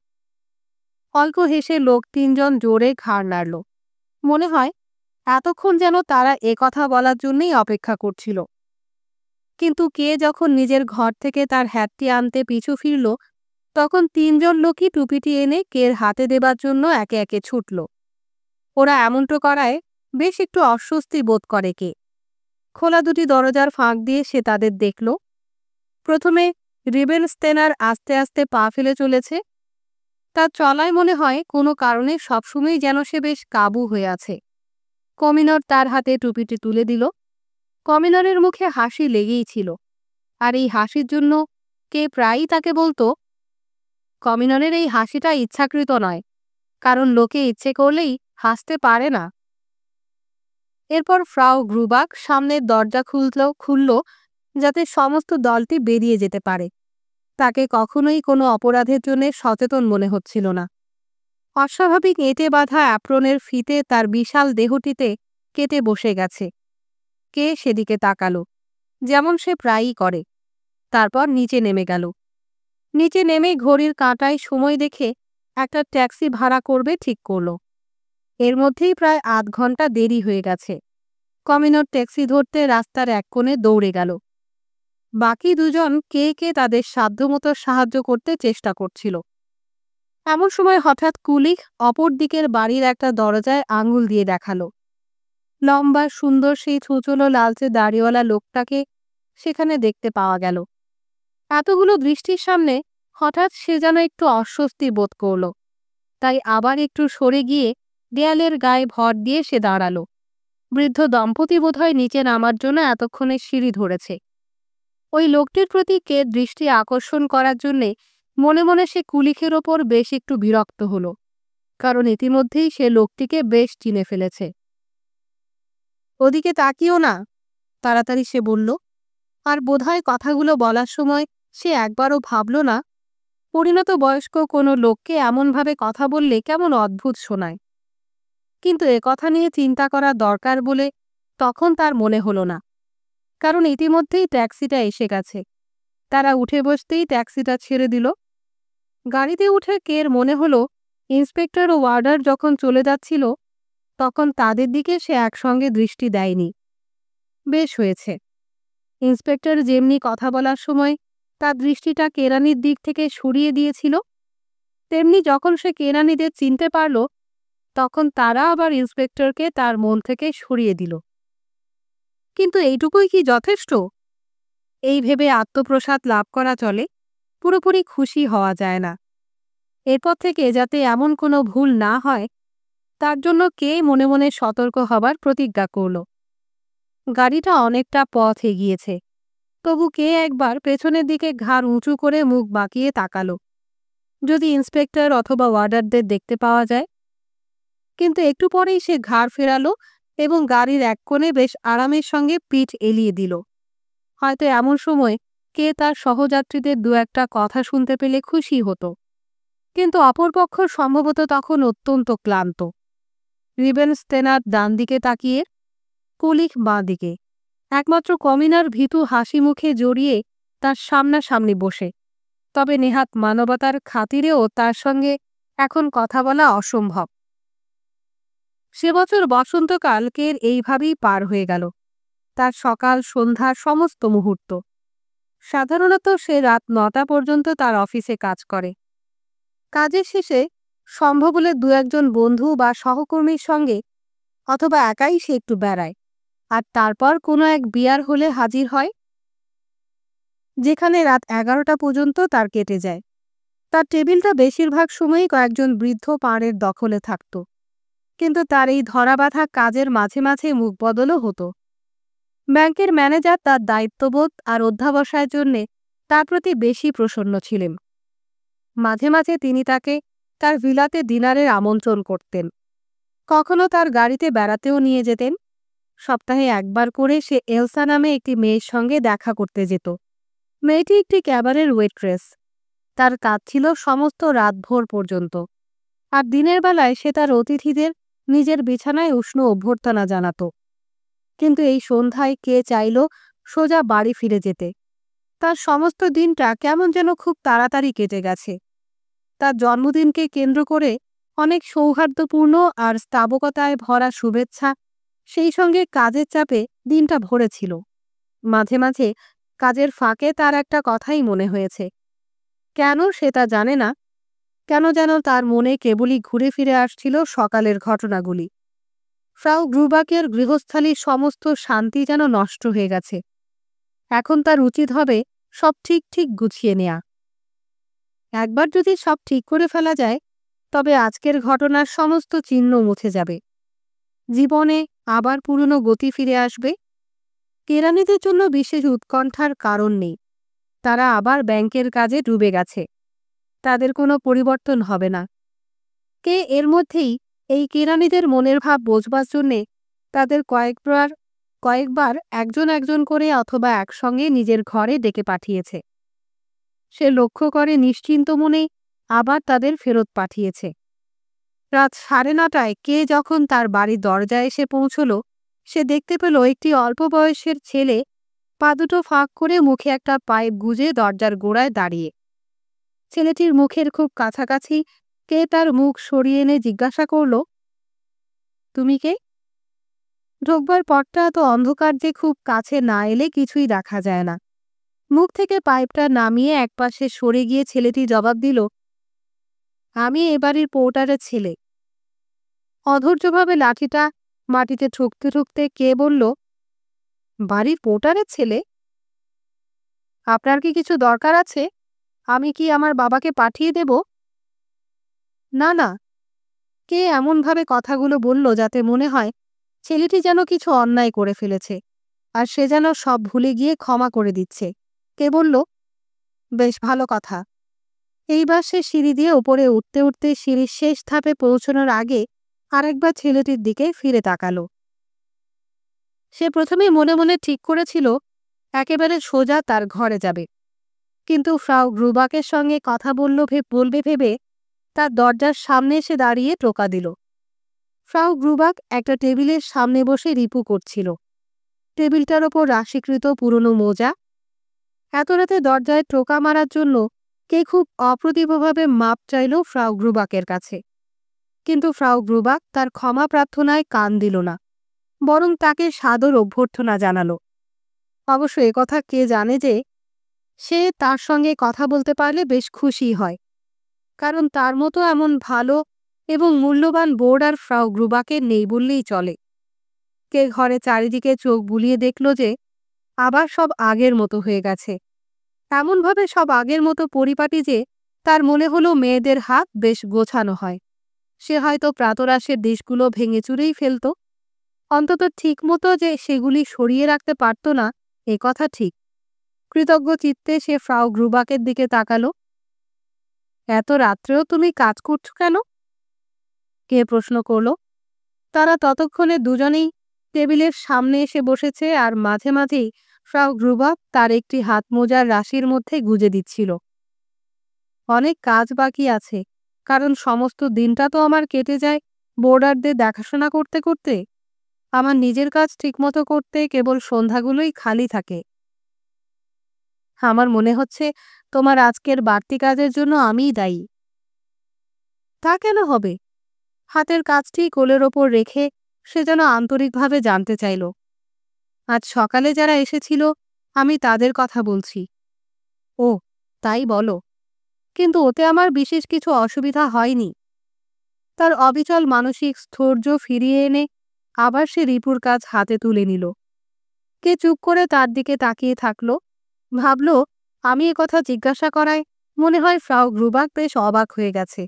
অল্প হেসে লোক ৩ জন জোরে ঘাড় নাড়ল। মনে হয় এতক্ষণ যেন তারা কথা বলার জন্যই অপেক্ষা করছিল। কিন্তু কে যখন নিজের ঘর থেকে তার হ্যাটটি আনতে পিছু ফিরল, তখন ৩ জন লোকই টুপিটি এনে কের হাতে দেবার জন্য একে একে ছুটল। ওরা এমনটা করায় বেশ একটু অস্বস্তি বোধ করে কে। খোলা দুটি দরজার ফাঁক দিয়ে সে তাদের দেখল। প্রথমে রিবেনস্টেনার আস্তে আস্তে পা ফেলে চলেছে। তার চলায় মনে হয় কোনো কারণে সবসময়ই যেন সে বেশ কাবু হয়ে আছে। কমিনর তার হাতে টুপিটি তুলে দিল। কমিনরের মুখে হাসি লেগেই ছিল, আর এই হাসির জন্য কে প্রায়ই তাকে বলতো, কমিনরের এই হাসিটা ইচ্ছাকৃত নয়, কারণ লোকে ইচ্ছে করলেই হাসতে পারে না। এরপর ফ্রাউ গ্রুবাক সামনের দরজা খুলল যাতে সমস্ত দলটি বেরিয়ে যেতে পারে। তাকে কখনোই কোনো অপরাধের জন্য সচেতন মনে হচ্ছিল না। অস্বাভাবিক এঁটে বাঁধা অ্যাপ্রনের ফিতে তার বিশাল দেহটিতে কেটে বসে গেছে। কে সেদিকে তাকালো, যেমন সে প্রায়ই করে। তারপর নিচে নেমে গেল। নিচে নেমে ঘড়ির কাঁটায় সময় দেখে একটা ট্যাক্সি ভাড়া করবে ঠিক করল। এর মধ্যেই প্রায় আধ ঘন্টা দেরি হয়ে গেছে। কমিনর ট্যাক্সি ধরতে রাস্তার এক কোণে দৌড়ে গেল। বাকি দুজন কে তাদের সাধ্যমতো সাহায্য করতে চেষ্টা করছিল। এমন সময় হঠাৎ কুলিক অপর দিকের বাড়ির একটা দরজায় আঙুল দিয়ে দেখালো। লম্বা সুন্দর সেই ছুঁচলো লালচে দাড়িওয়ালা লোকটাকে সেখানে দেখতে পাওয়া গেল। এতগুলো দৃষ্টির সামনে হঠাৎ সে যেন একটু অস্বস্তি বোধ করল। তাই আবার একটু সরে গিয়ে দেয়ালের গায়ে ভর দিয়ে সে দাঁড়ালো। বৃদ্ধ দম্পতি বোধহয় নিচে নামার জন্য এতক্ষণে সিঁড়ি ধরেছে। ওই লোকটির প্রতি কে দৃষ্টি আকর্ষণ করার জন্যে মনে মনে সে কুলিকের ওপর বেশ একটু বিরক্ত হল, কারণ ইতিমধ্যেই সে লোকটিকে বেশ চিনে ফেলেছে। ওদিকে তাকিও না, তাড়াতাড়ি সে বলল। আর বোধহয় কথাগুলো বলার সময় সে একবারও ভাবল না পরিণত বয়স্ক কোনো লোককে এমনভাবে কথা বললে কেমন অদ্ভুত শোনায়। কিন্তু কথা নিয়ে চিন্তা করা দরকার বলে তখন তার মনে হলো না, কারণ ইতিমধ্যেই ট্যাক্সিটা এসে গেছে। তারা উঠে বসতেই ট্যাক্সিটা ছেড়ে দিল। গাড়িতে উঠে কের মনে হলো ইন্সপেক্টর ও ওয়ার্ডার যখন চলে যাচ্ছিল তখন তাদের দিকে সে একসঙ্গে দৃষ্টি দেয়নি। বেশ হয়েছে। ইন্সপেক্টর যেমনি কথা বলার সময় তার দৃষ্টিটা কেরানির দিক থেকে সরিয়ে দিয়েছিল, তেমনি যখন সে কেরানিদের চিনতে পারল তখন তারা আবার ইন্সপেক্টরকে তার মন থেকে সরিয়ে দিল। কিন্তু এইটুকুই কি যথেষ্ট? এই ভেবে আত্মপ্রসাদ লাভ করা চলে, পুরোপুরি খুশি হওয়া যায় না। এরপর থেকে যাতে এমন কোনো ভুল না হয় তার জন্য কে মনে মনে সতর্ক হবার প্রতিজ্ঞা করল। গাড়িটা অনেকটা পথ এগিয়েছে, তবু কে একবার পেছনের দিকে ঘাড় উঁচু করে মুখ বাঁকিয়ে তাকালো, যদি ইন্সপেক্টর অথবা ওয়ার্ডারদের দেখতে পাওয়া যায়। কিন্তু একটু পরেই সে ঘাড় ফেরালো এবং গাড়ির এক কোণে বেশ আরামের সঙ্গে পিঠ এলিয়ে দিল। হয়তো এমন সময় কে তার সহযাত্রীদের দু একটা কথা শুনতে পেলে খুশি হতো, কিন্তু অপরপক্ষ সম্ভবত তখন অত্যন্ত ক্লান্ত। রিবেনস্টেনার ডান দিকে তাকিয়ে, কুলিক বাঁ দিকে, একমাত্র কমিনার ভীতু হাসি মুখে জড়িয়ে তার সামনাসামনি বসে। তবে নেহাত মানবতার খাতিরেও তার সঙ্গে এখন কথা বলা অসম্ভব। সে বছর বসন্তকাল কের এইভাবেই পার হয়ে গেল, তার সকাল সন্ধ্যার সমস্ত মুহূর্ত। সাধারণত সে রাত ৯টা পর্যন্ত তার অফিসে কাজ করে। কাজের শেষে সম্ভব হলে দু একজন বন্ধু বা সহকর্মীর সঙ্গে অথবা একাই সে একটু বেড়ায়, আর তারপর কোনো এক বিয়ার হলে হাজির হয়, যেখানে রাত ১১টা পর্যন্ত তার কেটে যায়। তার টেবিলটা বেশিরভাগ সময়ই কয়েকজন বৃদ্ধ পাড়ের দখলে থাকত, কিন্তু তার এই ধরাবাঁধা কাজের মাঝে মাঝে মুখ বদলও হতো। ব্যাংকের ম্যানেজার তার দায়িত্ববোধ আর অধ্যাবসায়ের জন্যে তার প্রতি বেশি প্রসন্ন ছিলেন। মাঝে মাঝে তিনি তাকে তার ভিলাতে ডিনারের আমন্ত্রণ করতেন, কখনো তার গাড়িতে বেড়াতেও নিয়ে যেতেন। সপ্তাহে একবার করে সে এলসা নামে একটি মেয়ের সঙ্গে দেখা করতে যেত। মেয়েটি একটি ক্যাবারের ওয়েট্রেস। তার কাজ ছিল সমস্ত রাতভর পর্যন্ত, আর দিনের বেলায় সে তার অতিথিদের নিজের বিছানায় উষ্ণ অভ্যর্থনা জানাত। কিন্তু এই সন্ধ্যায় কে চাইল সোজা বাড়ি ফিরে যেতে। তার সমস্ত দিনটা কেমন যেন খুব তাড়াতাড়ি কেটে গেছে। তার জন্মদিনকে কেন্দ্র করে অনেক সৌহার্দ্যপূর্ণ আর স্তাবকতায় ভরা শুভেচ্ছা, সেই সঙ্গে কাজের চাপে দিনটা ভরেছিল। মাঝে মাঝে কাজের ফাঁকে তার একটা কথাই মনে হয়েছে। কেন সে তা জানে না, কেন যেন তার মনে কেবলই ঘুরে ফিরে আসছিল সকালের ঘটনাগুলি। ফ্রাউ গ্রুবাকের গৃহস্থালির সমস্ত শান্তি যেন নষ্ট হয়ে গেছে। এখন তার উচিত হবে সব ঠিক ঠিক গুছিয়ে নেয়া। একবার যদি সব ঠিক করে ফেলা যায়, তবে আজকের ঘটনার সমস্ত চিহ্ন মুছে যাবে। জীবনে আবার পুরনো গতি ফিরে আসবে। কেরানিদের জন্য বিশেষ উৎকণ্ঠার কারণ নেই। তারা আবার ব্যাংকের কাজে ডুবে গেছে। তাদের কোনো পরিবর্তন হবে না। কে এর মধ্যেই এই কেরানিদের মনের ভাব বোঝবার জন্যে তাদের কয়েকবার একজন একজন করে অথবা একসঙ্গে নিজের ঘরে ডেকে পাঠিয়েছে। সে লক্ষ্য করে নিশ্চিন্ত মনে আবার তাদের ফেরত পাঠিয়েছে। রাত 9:30টায় কে যখন তার বাড়ির দরজায় এসে পৌঁছল, সে দেখতে পেল একটি অল্প বয়সের ছেলে পা দুটো ফাঁক করে মুখে একটা পাইপ গুজে দরজার গোড়ায় দাঁড়িয়ে। ছেলেটির মুখের খুব কাছাকাছি কে তার মুখ সরিয়ে এনে জিজ্ঞাসা করল, তুমি কে? ঢোকবার পথটা এত অন্ধকার যে খুব কাছে না এলে কিছুই দেখা যায় না। মুখ থেকে পাইপটা নামিয়ে একপাশে সরে গিয়ে ছেলেটি জবাব দিল, আমি এ বাড়ির পোর্টারের ছেলে। অধৈর্যভাবে লাঠিটা মাটিতে ঠুকতে ঠুকতে কে বলল, বাড়ির পোর্টারের ছেলে? আপনার কি কিছু দরকার আছে? আমি কি আমার বাবাকে পাঠিয়ে দেব? না না। কে এমনভাবে কথাগুলো বলল যাতে মনে হয় ছেলেটি যেন কিছু অন্যায় করে ফেলেছে, আর সে যেন সব ভুলে গিয়ে ক্ষমা করে দিচ্ছে। কে বলল, বেশ ভালো কথা। এইবার সে সিঁড়ি দিয়ে উপরে উঠতে উঠতে সিঁড়ির শেষ ধাপে পৌঁছানোর আগে আরেকবার ছেলেটির দিকে ফিরে তাকালো। সে প্রথমে মনে মনে ঠিক করেছিল একেবারে সোজা তার ঘরে যাবে, কিন্তু ফ্রাউ গ্রুবাকের সঙ্গে কথা বলবে ভেবে তার দরজার সামনে এসে দাঁড়িয়ে টোকা দিল। ফ্রাউ গ্রুবাক একটা টেবিলের সামনে বসে রিপু করছিল। টেবিলটার ওপর রাশিকৃত পুরনো মোজা। এত রাতে দরজায় টোকা মারার জন্য কে খুব অপ্রতিভভাবে মাপ চাইল ফ্রাউ গ্রুবাকের কাছে, কিন্তু ফ্রাউ গ্রুবাক তার ক্ষমা প্রার্থনায় কান দিল না, বরং তাকে সাদর অভ্যর্থনা জানালো। অবশ্য একথা কে জানে যে সে তার সঙ্গে কথা বলতে পারলে বেশ খুশি হয়, কারণ তার মতো এমন ভালো এবং মূল্যবান বোর্ড আর ফ্রাউ গ্রুবাকের নেই বললেই চলে। কে ঘরে চারিদিকে চোখ বুলিয়ে দেখল যে আবার সব আগের মতো হয়ে গেছে। এমনভাবে সব আগের মতো পরিপাটি যে তার মনে হলো মেয়েদের হাত বেশ গোছানো হয়। সে হয়তো প্রাতরাশের ডিশগুলো ভেঙে চুরেই ফেলত, অন্তত ঠিক মতো যে সেগুলি সরিয়ে রাখতে পারত না এ কথা ঠিক। কৃতজ্ঞ চিত্তে সে ফ্রাউ গ্রুবাকের দিকে তাকালো। এত রাত্রেও তুমি কাজ করছো কেন? কে প্রশ্ন করল। তারা ততক্ষণে দুজনেই টেবিলের সামনে এসে বসেছে, আর মাঝে মাঝেই ফ্রাউ গ্রুবাক তার একটি হাত মোজার রাশির মধ্যে গুজে দিচ্ছিল। অনেক কাজ বাকি আছে, কারণ সমস্ত দিনটা তো আমার কেটে যায় বোর্ডারদের দেখাশোনা করতে করতে। আমার নিজের কাজ ঠিকমতো করতে কেবল সন্ধ্যাগুলোই খালি থাকে। আমার মনে হচ্ছে তোমার আজকের বাড়তি কাজের জন্য আমিই দায়ী। তা কেন হবে? হাতের কাজটি কোলের ওপর রেখে সে যেন আন্তরিকভাবে জানতে চাইল। আজ সকালে যারা এসেছিল আমি তাদের কথা বলছি। ও, তাই বলো। কিন্তু ওতে আমার বিশেষ কিছু অসুবিধা হয়নি। তার অবিচল মানসিক স্থৈর্য ফিরিয়ে এনে আবার সে রিপুর কাজ হাতে তুলে নিল। কে চুপ করে তার দিকে তাকিয়ে থাকল। ভাবল, আমি কথা জিজ্ঞাসা করায় মনে হয় ফ্রাউ গ্রুবাক বেশ অবাক হয়ে গেছে।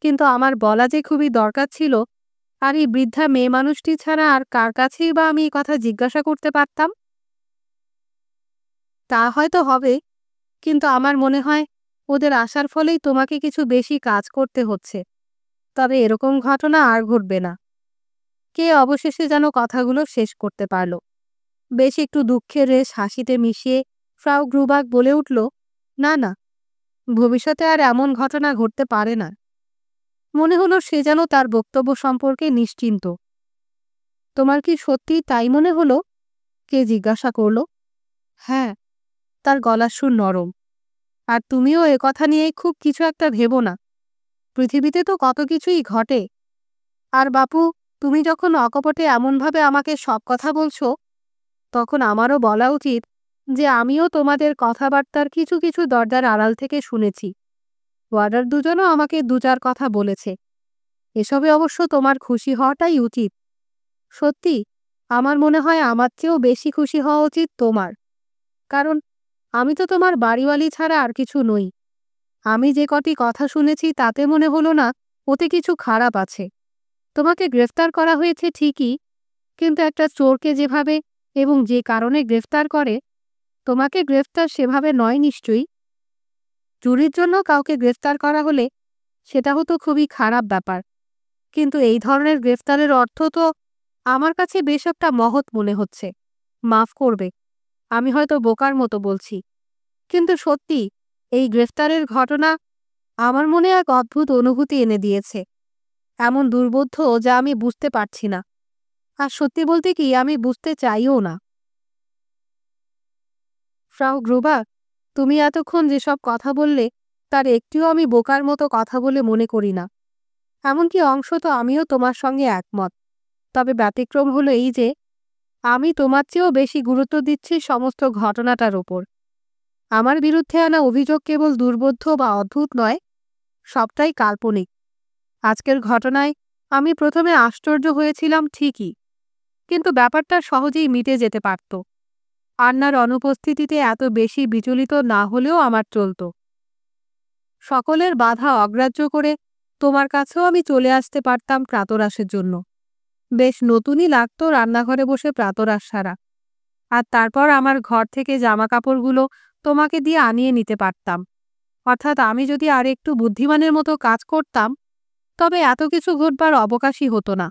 কিন্তু আমার বলা যে খুবই দরকার ছিল, আর এই বৃদ্ধা মেয়ে মানুষটি ছাড়া আর কার কাছেই বা আমি কথা জিজ্ঞাসা করতে পারতাম? তা হয়তো হবে, কিন্তু আমার মনে হয় ওদের আসার ফলেই তোমাকে কিছু বেশি কাজ করতে হচ্ছে। তবে এরকম ঘটনা আর ঘটবে না। কে অবশেষে যেন কথাগুলো শেষ করতে পারল। বেশ একটু দুঃখের রেশ হাসিতে মিশিয়ে ফ্রাউ গ্রুবাক বলে উঠল, না না, ভবিষ্যতে আর এমন ঘটনা ঘটতে পারে না। মনে হলো সে যেন তার বক্তব্য সম্পর্কে নিশ্চিন্ত। তোমার কি সত্যি তাই মনে হলো? কে জিজ্ঞাসা করল। হ্যাঁ, তার গলার সুর নরম। আর তুমিও কথা নিয়েই খুব কিছু একটা ভেবো না। পৃথিবীতে তো কত কিছুই ঘটে। আর বাপু, তুমি যখন অকপটে এমনভাবে আমাকে সব কথা বলছো, তখন আমারও বলা উচিত যে আমিও তোমাদের কথাবার্তার কিছু কিছু দরজার আড়াল থেকে শুনেছি। ওয়ার্ডার দুজনও আমাকে দু চার কথা বলেছে। এসবে অবশ্য তোমার খুশি হওয়াটাই উচিত। সত্যি, আমার মনে হয় আমার চেয়েও বেশি খুশি হওয়া উচিত তোমার। কারণ আমি তো তোমার বাড়িওয়ালি ছাড়া আর কিছু নই। আমি যে কটি কথা শুনেছি তাতে মনে হলো না ওতে কিছু খারাপ আছে। তোমাকে গ্রেফতার করা হয়েছে ঠিকই, কিন্তু একটা চোরকে যেভাবে এবং যে কারণে গ্রেফতার করে, তোমাকে গ্রেফতার সেভাবে নয় নিশ্চয়ই। চুরির জন্য কাউকে গ্রেফতার করা হলে সেটা হতো খুবই খারাপ ব্যাপার। কিন্তু এই ধরনের গ্রেফতারের অর্থ তো আমার কাছে বেশ একটা মহৎ মনে হচ্ছে। মাফ করবে, আমি হয়তো বোকার মতো বলছি, কিন্তু সত্যি এই গ্রেফতারের ঘটনা আমার মনে এক অদ্ভুত অনুভূতি এনে দিয়েছে। এমন দুর্বোধ্য যা আমি বুঝতে পারছি না। আর সত্যি বলতে কি, আমি বুঝতে চাইও না। ফ্রাউ গ্রুবাক, তুমি এতক্ষণ যেসব কথা বললে তার একটিও আমি বোকার মতো কথা বলে মনে করি না। এমনকি অংশ তো আমিও তোমার সঙ্গে একমত। তবে ব্যতিক্রম হলো এই যে আমি তোমার চেয়েও বেশি গুরুত্ব দিচ্ছি সমস্ত ঘটনাটার ওপর। আমার বিরুদ্ধে আনা অভিযোগ কেবল দুর্বোধ্য বা অদ্ভুত নয়, সবটাই কাল্পনিক। আজকের ঘটনায় আমি প্রথমে আশ্চর্য হয়েছিলাম ঠিকই, কিন্তু ব্যাপারটা সহজেই মিটে যেতে পারত। আন্নার অনুপস্থিতিতে এত বেশি বিচলিত না হলেও আমার চলত। সকলের বাধা অগ্রাহ্য করে তোমার কাছেও আমি চলে আসতে পারতাম প্রাতরাশের জন্য। বেশ নতুনই লাগতো রান্নাঘরে বসে প্রাতরাশ সারা। আর তারপর আমার ঘর থেকে জামাকাপড়গুলো তোমাকে দিয়ে আনিয়ে নিতে পারতাম। অর্থাৎ আমি যদি আর একটু বুদ্ধিমানের মতো কাজ করতাম, তবে এত কিছু ঘটবার অবকাশই হতো না।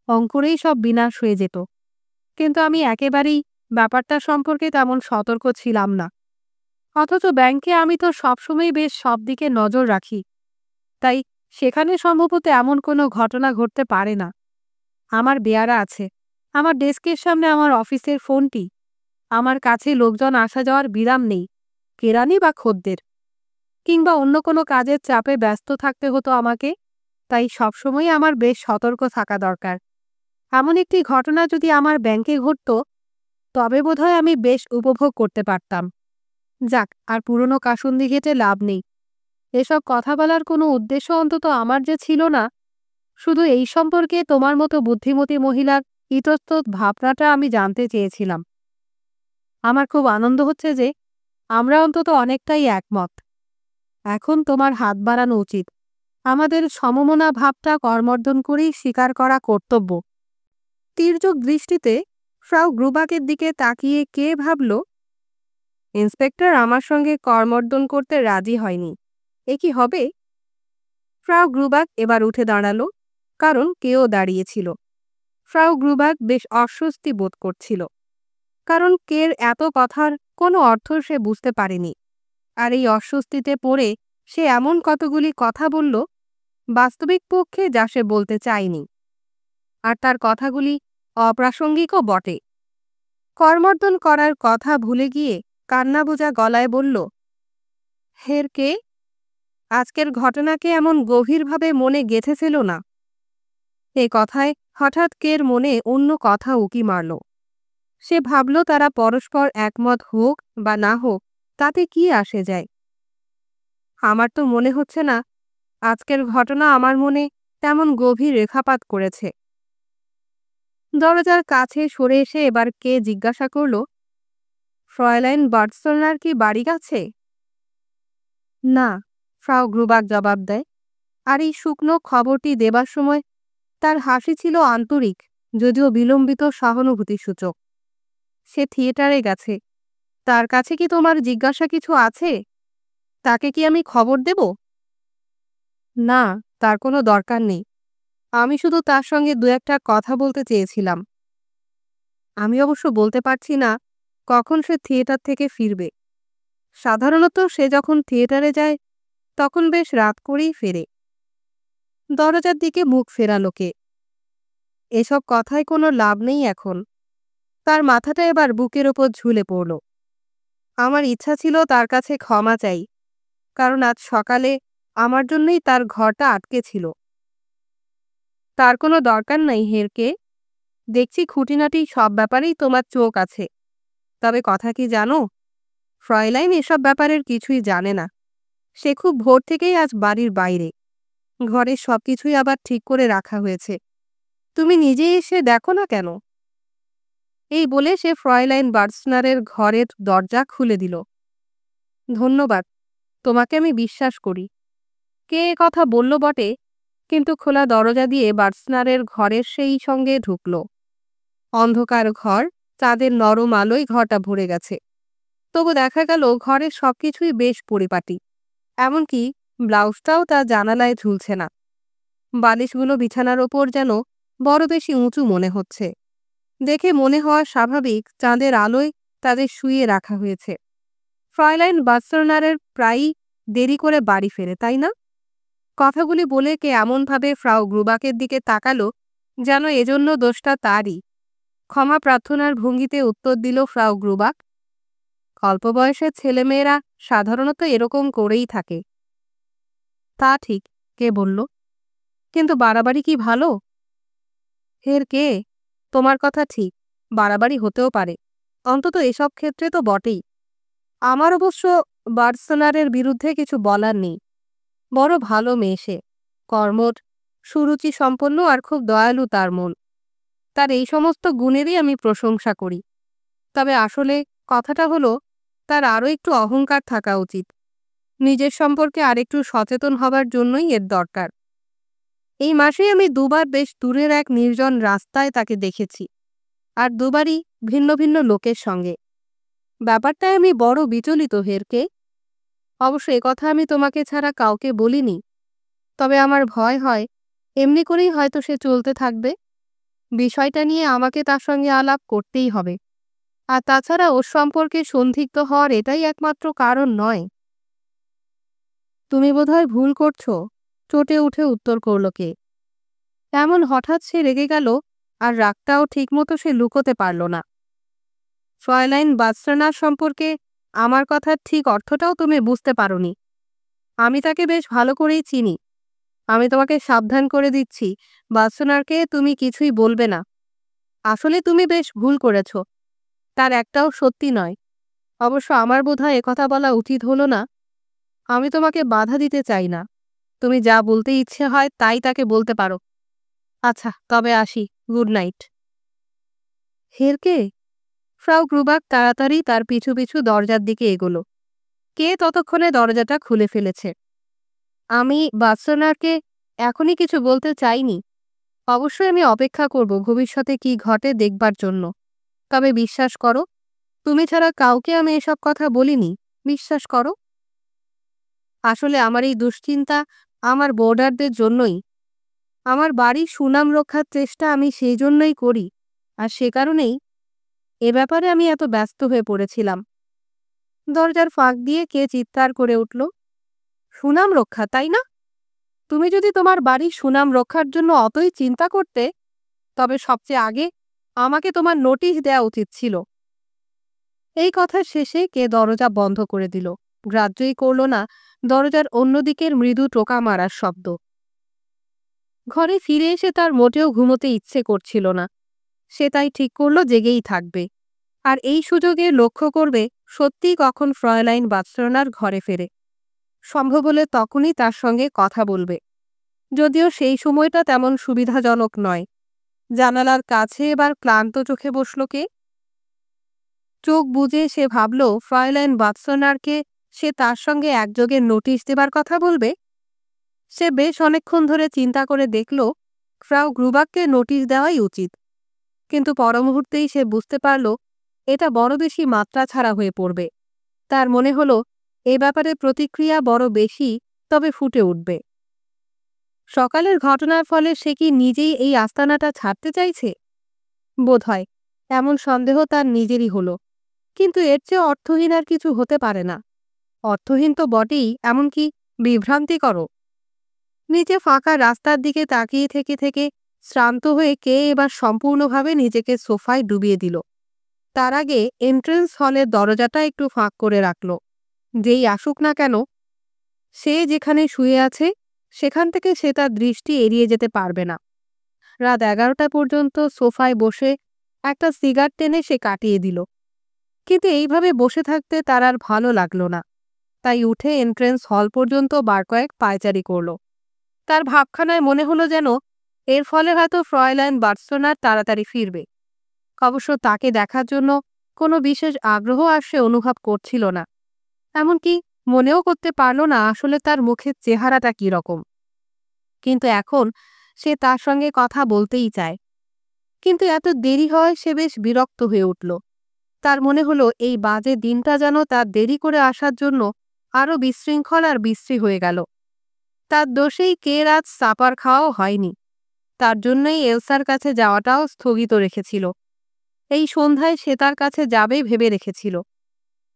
অঙ্কুরেই সব বিনাশ হয়ে যেত। কিন্তু আমি একেবারেই ব্যাপারটা সম্পর্কে তেমন সতর্ক ছিলাম না। অথচ ব্যাংকে আমি তো সবসময় বেশ সব দিকে নজর রাখি। তাই সেখানে সম্ভবত এমন কোনো ঘটনা ঘটতে পারে না। আমার বেয়ারা আছে, আমার ডেস্কের সামনে আমার অফিসের ফোনটি, আমার কাছে লোকজন আসা যাওয়ার বিরাম নেই, কেরানি বা খদ্দের, কিংবা অন্য কোনো কাজের চাপে ব্যস্ত থাকতে হতো আমাকে। তাই সবসময় আমার বেশ সতর্ক থাকা দরকার। এমন একটি ঘটনা যদি আমার ব্যাংকে ঘটত, তবে বোধহয় আমি বেশ উপভোগ করতে পারতাম। যাক, আর পুরনো কাসুন্দি ঘেঁটে লাভ নেই। এসব কথা বলার কোনো উদ্দেশ্য অন্তত আমার যে ছিল না। শুধু এই সম্পর্কে তোমার মতো বুদ্ধিমতী মহিলার ইতস্তত ভাবনাটা আমি জানতে চেয়েছিলাম। আমার খুব আনন্দ হচ্ছে যে আমরা অন্তত অনেকটাই একমত। এখন তোমার হাত বাড়ানো উচিত। আমাদের সমমনা ভাবটা কর্মর্দন করেই স্বীকার করা কর্তব্য। তীর্যক দৃষ্টিতে ফ্রাউ গ্রুবাকের দিকে তাকিয়ে কে ভাবল, ইন্সপেক্টর আমার সঙ্গে কর্মর্দন করতে রাজি হয়নি, এ কি হবে? ফ্রাউ গ্রুবাক এবার উঠে দাঁড়ালো, কারণ কেউ দাঁড়িয়েছিল। ফ্রাউ গ্রুবাক বেশ অস্বস্তি বোধ করছিল। কারণ কের এত কথার কোনো অর্থ সে বুঝতে পারেনি। আর এই অস্বস্তিতে পড়ে সে এমন কতগুলি কথা বলল বাস্তবিক পক্ষে যা সে বলতে চায়নি, আর তার কথাগুলি অপ্রাসঙ্গিকও বটে। করমর্দন করার কথা ভুলে গিয়ে কান্না বোঝা গলায় বলল, হের কে, আজকের ঘটনাকে এমন গভীরভাবে মনে গেঁথেছিল না। এ কথায় হঠাৎ কের মনে অন্য কথা উকি মারল। সে ভাবল তারা পরস্পর একমত হোক বা না হোক তাতে কি আসে যায়। আমার তো মনে হচ্ছে না আজকের ঘটনা আমার মনে তেমন গভীর রেখাপাত করেছে। দরজার কাছে সরে এসে এবার কে জিজ্ঞাসা করল, ফ্রয়লাইন বার্টসনার কি বাড়ি কাছে? না, ফ্রাউ গ্রুবাক জবাব দেয়। আর এই শুকনো খবরটি দেবার সময় তার হাসি ছিল আন্তরিক, যদিও বিলম্বিত সহানুভূতিসূচক। সে থিয়েটারে গেছে। তার কাছে কি তোমার জিজ্ঞাসা কিছু আছে? তাকে কি আমি খবর দেব? না, তার কোনো দরকার নেই। আমি শুধু তার সঙ্গে দু একটা কথা বলতে চেয়েছিলাম। আমি অবশ্য বলতে পারছি না কখন সে থিয়েটার থেকে ফিরবে। সাধারণত সে যখন থিয়েটারে যায় তখন বেশ রাত করেই ফেরে। দরজার দিকে মুখ ফেরালো কে। এসব কথায় কোনো লাভ নেই এখন। তার মাথাটা এবার বুকের ওপর ঝুলে পড়ল। আমার ইচ্ছা ছিল তার কাছে ক্ষমা চাই, কারণ আজ সকালে আমার জন্যই তার ঘরটা আটকে ছিল। তার কোনো দরকার নাই হেরকে। দেখছি খুঁটিনাটি সব ব্যাপারেই তোমার চোখ আছে। তবে কথা কি জানো, ফ্রয়লাইন এসব ব্যাপারের কিছুই জানে না। সে খুব ভোর থেকেই আজ বাড়ির বাইরে। ঘরের সবকিছুই আবার ঠিক করে রাখা হয়েছে। তুমি নিজে এসে দেখো না কেন? এই বলে সে ফ্রয়লাইন বার্টসনারের ঘরের দরজা খুলে দিল। ধন্যবাদ, তোমাকে আমি বিশ্বাস করি। কে এ কথা বলল বটে, কিন্তু খোলা দরজা দিয়ে বার্টসনারের ঘরের সেই সঙ্গে ঢুকল। অন্ধকার ঘর, চাঁদের নরম আলোয় ঘরটা ভরে গেছে। তবু দেখা গেল ঘরের সবকিছুই বেশ পরিপাটি। এমনকি ব্লাউজটাও তার জানালায় ঝুলছে না। বালিশগুলো বিছানার ওপর যেন বড় বেশি উঁচু মনে হচ্ছে। দেখে মনে হওয়া স্বাভাবিক চাঁদের আলোয় তাদের শুইয়ে রাখা হয়েছে। ফ্রয়লাইন বার্টসনারের প্রায়ই দেরি করে বাড়ি ফেরে, তাই না? কথাগুলি বলে কে এমনভাবে ফ্রাউ গ্রুবাকের দিকে তাকালো যেন এজন্য দোষটা তারই। ক্ষমা প্রার্থনার ভঙ্গিতে উত্তর দিল ফ্রাউ গ্রুবাক, অল্প বয়সের ছেলেমেয়েরা সাধারণত এরকম করেই থাকে। তা ঠিক, কে বলল, কিন্তু বাড়াবাড়ি কি ভালো? হের কে, তোমার কথা ঠিক, বাড়াবাড়ি হতেও পারে, অন্তত এসব ক্ষেত্রে তো বটেই। আমার অবশ্য বার্টসনারের বিরুদ্ধে কিছু বলার নেই। বড় ভালো মেয়ে সে, কর্মঠ, সুরুচি সম্পন্ন আর খুব দয়ালু তার মন। তার এই সমস্ত গুণেরই আমি প্রশংসা করি। তবে আসলে কথাটা হলো তার আরও একটু অহংকার থাকা উচিত। নিজের সম্পর্কে আরেকটু সচেতন হবার জন্যই এর দরকার। এই মাসেই আমি দুবার বেশ দূরের এক নির্জন রাস্তায় তাকে দেখেছি, আর দুবারই ভিন্ন ভিন্ন লোকের সঙ্গে। ব্যাপারটায় আমি বড় বিচলিত হেরকে। অবশ্য একথা আমি তোমাকে ছাড়া কাউকে বলিনি। তবে আমার ভয় হয় এমনি করেই হয়তো সে চলতে থাকবে। বিষয়টা নিয়ে আমাকে তার সঙ্গে আলাপ করতেই হবে। আর তাছাড়া ওর সম্পর্কে সন্দিগ্ধ হওয়ার এটাই একমাত্র কারণ নয়। তুমি বোধহয় ভুল করছো, চটে উঠে উত্তর করল কে। এমন হঠাৎ সে রেগে গেল, আর রাগটাও ঠিকমতো সে লুকোতে পারল না। ফ্রয়লাইন বার্টসনার সম্পর্কে আমার কথার ঠিক অর্থটাও তুমি বুঝতে পারোনি। আমি তাকে বেশ ভালো করেই চিনি। আমি তোমাকে সাবধান করে দিচ্ছি, বার্টসনারকে তুমি কিছুই বলবে না। আসলে তুমি বেশ ভুল করেছ, তার একটাও সত্যি নয়। অবশ্য আমার বোধহয় একথা বলা উচিত হলো না। আমি তোমাকে বাধা দিতে চাই না। তুমি যা বলতে ইচ্ছে হয় তাই তাকে বলতে পারো। আচ্ছা, তবে আসি, গুড নাইট। হেরকে, ফ্রাউ গ্রুবাক তাড়াতাড়ি তার পিছু পিছু দরজার দিকে এগোলো। কে ততক্ষণে দরজাটা খুলে ফেলেছে। আমি বার্টসনারকে এখনই কিছু বলতে চাইনি। অবশ্যই আমি অপেক্ষা করব ভবিষ্যতে কি ঘটে দেখবার জন্য। তবে বিশ্বাস করো, তুমি ছাড়া কাউকে আমি এসব কথা বলিনি। বিশ্বাস করো। আসলে আমার এই দুশ্চিন্তা আমার বোর্ডারদের জন্যই। আমার বাড়ির সুনাম রক্ষার চেষ্টা আমি সেই জন্যই করি, আর সে কারণেই এ ব্যাপারে আমি এত ব্যস্ত হয়ে পড়েছিলাম। দরজার ফাঁক দিয়ে কে চিৎকার করে উঠল, সুনাম রক্ষা, তাই না? তুমি যদি তোমার বাড়ির সুনাম রক্ষার জন্য অতই চিন্তা করতে, তবে সবচেয়ে আগে আমাকে তোমার নোটিশ দেওয়া উচিত ছিল। এই কথা শেষে কে দরজা বন্ধ করে দিল। গ্রাহ্যই করল না দরজার অন্যদিকের মৃদু টোকা মারার শব্দ। ঘরে ফিরে এসে তার মোটেও ঘুমোতে ইচ্ছে করছিল না। সে তাই ঠিক করল জেগেই থাকবে, আর এই সুযোগে লক্ষ্য করবে সত্যিই কখন ফ্রয়লাইন বাৎসরনার ঘরে ফেরে। সম্ভব হলে তখনই তার সঙ্গে কথা বলবে, যদিও সেই সময়টা তেমন সুবিধাজনক নয়। জানালার কাছে এবার ক্লান্ত চোখে বসল কে। চোখ বুজে সে ভাবল ফ্রয়লাইন বাৎসনারকে সে তার সঙ্গে একযোগে নোটিশ দেবার কথা বলবে। সে বেশ অনেকক্ষণ ধরে চিন্তা করে দেখল ফ্রাউ গ্রুবাককে নোটিশ দেওয়াই উচিত, কিন্তু পরমুহূর্তেই সে বুঝতে পারল এটা বড় বেশি মাত্রা ছাড়া হয়ে পড়বে। তার মনে হলো এ ব্যাপারে প্রতিক্রিয়া বড় বেশি, তবে ফুটে উঠবে। সকালের ঘটনার ফলে সে কি নিজেই এই আস্তানাটা ছাড়তে চাইছে? বোধহয় এমন সন্দেহ তার নিজেরই হলো, কিন্তু এর চেয়ে অর্থহীন আর কিছু হতে পারে না। অর্থহীন তো বটেই, এমনকি বিভ্রান্তিকরও। নিচে ফাঁকা রাস্তার দিকে তাকিয়ে থেকে থেকে শ্রান্ত হয়ে কে এবার সম্পূর্ণভাবে নিজেকে সোফায় ডুবিয়ে দিল। তার আগে এন্ট্রেন্স হলের দরজাটা একটু ফাঁক করে রাখল। যেই আসুক না কেন, সে যেখানে শুয়ে আছে সেখান থেকে সে তার দৃষ্টি এড়িয়ে যেতে পারবে না। রাত 11টা পর্যন্ত সোফায় বসে একটা সিগারেট টেনে সে কাটিয়ে দিল, কিন্তু এইভাবে বসে থাকতে তার আর ভালো লাগলো না। তাই উঠে এন্ট্রেন্স হল পর্যন্ত বার কয়েক পায়চারি করল। তার ভাবখানায় মনে হলো যেন এর ফলে হয়তো ফ্রয়লাইন বার্সনার তাড়াতাড়ি ফিরবে। অবশ্য তাকে দেখার জন্য কোনো বিশেষ আগ্রহ আর সে অনুভব করছিল না। এমনকি মনেও করতে পারল না আসলে তার মুখের চেহারাটা কী রকম। কিন্তু এখন সে তার সঙ্গে কথা বলতেই চায়। কিন্তু এত দেরি হয় সে বেশ বিরক্ত হয়ে উঠল। তার মনে হলো এই বাজে দিনটা যেন তার দেরি করে আসার জন্য আরও বিশৃঙ্খল আর বিশ্রী হয়ে গেল। তার দোষেই কে রাত সাপার খাওয়াও হয়নি। তার জন্যই এলসার কাছে যাওয়াটাও স্থগিত রেখেছিল। এই সন্ধ্যায় সে তার কাছে যাবে ভেবে রেখেছিল।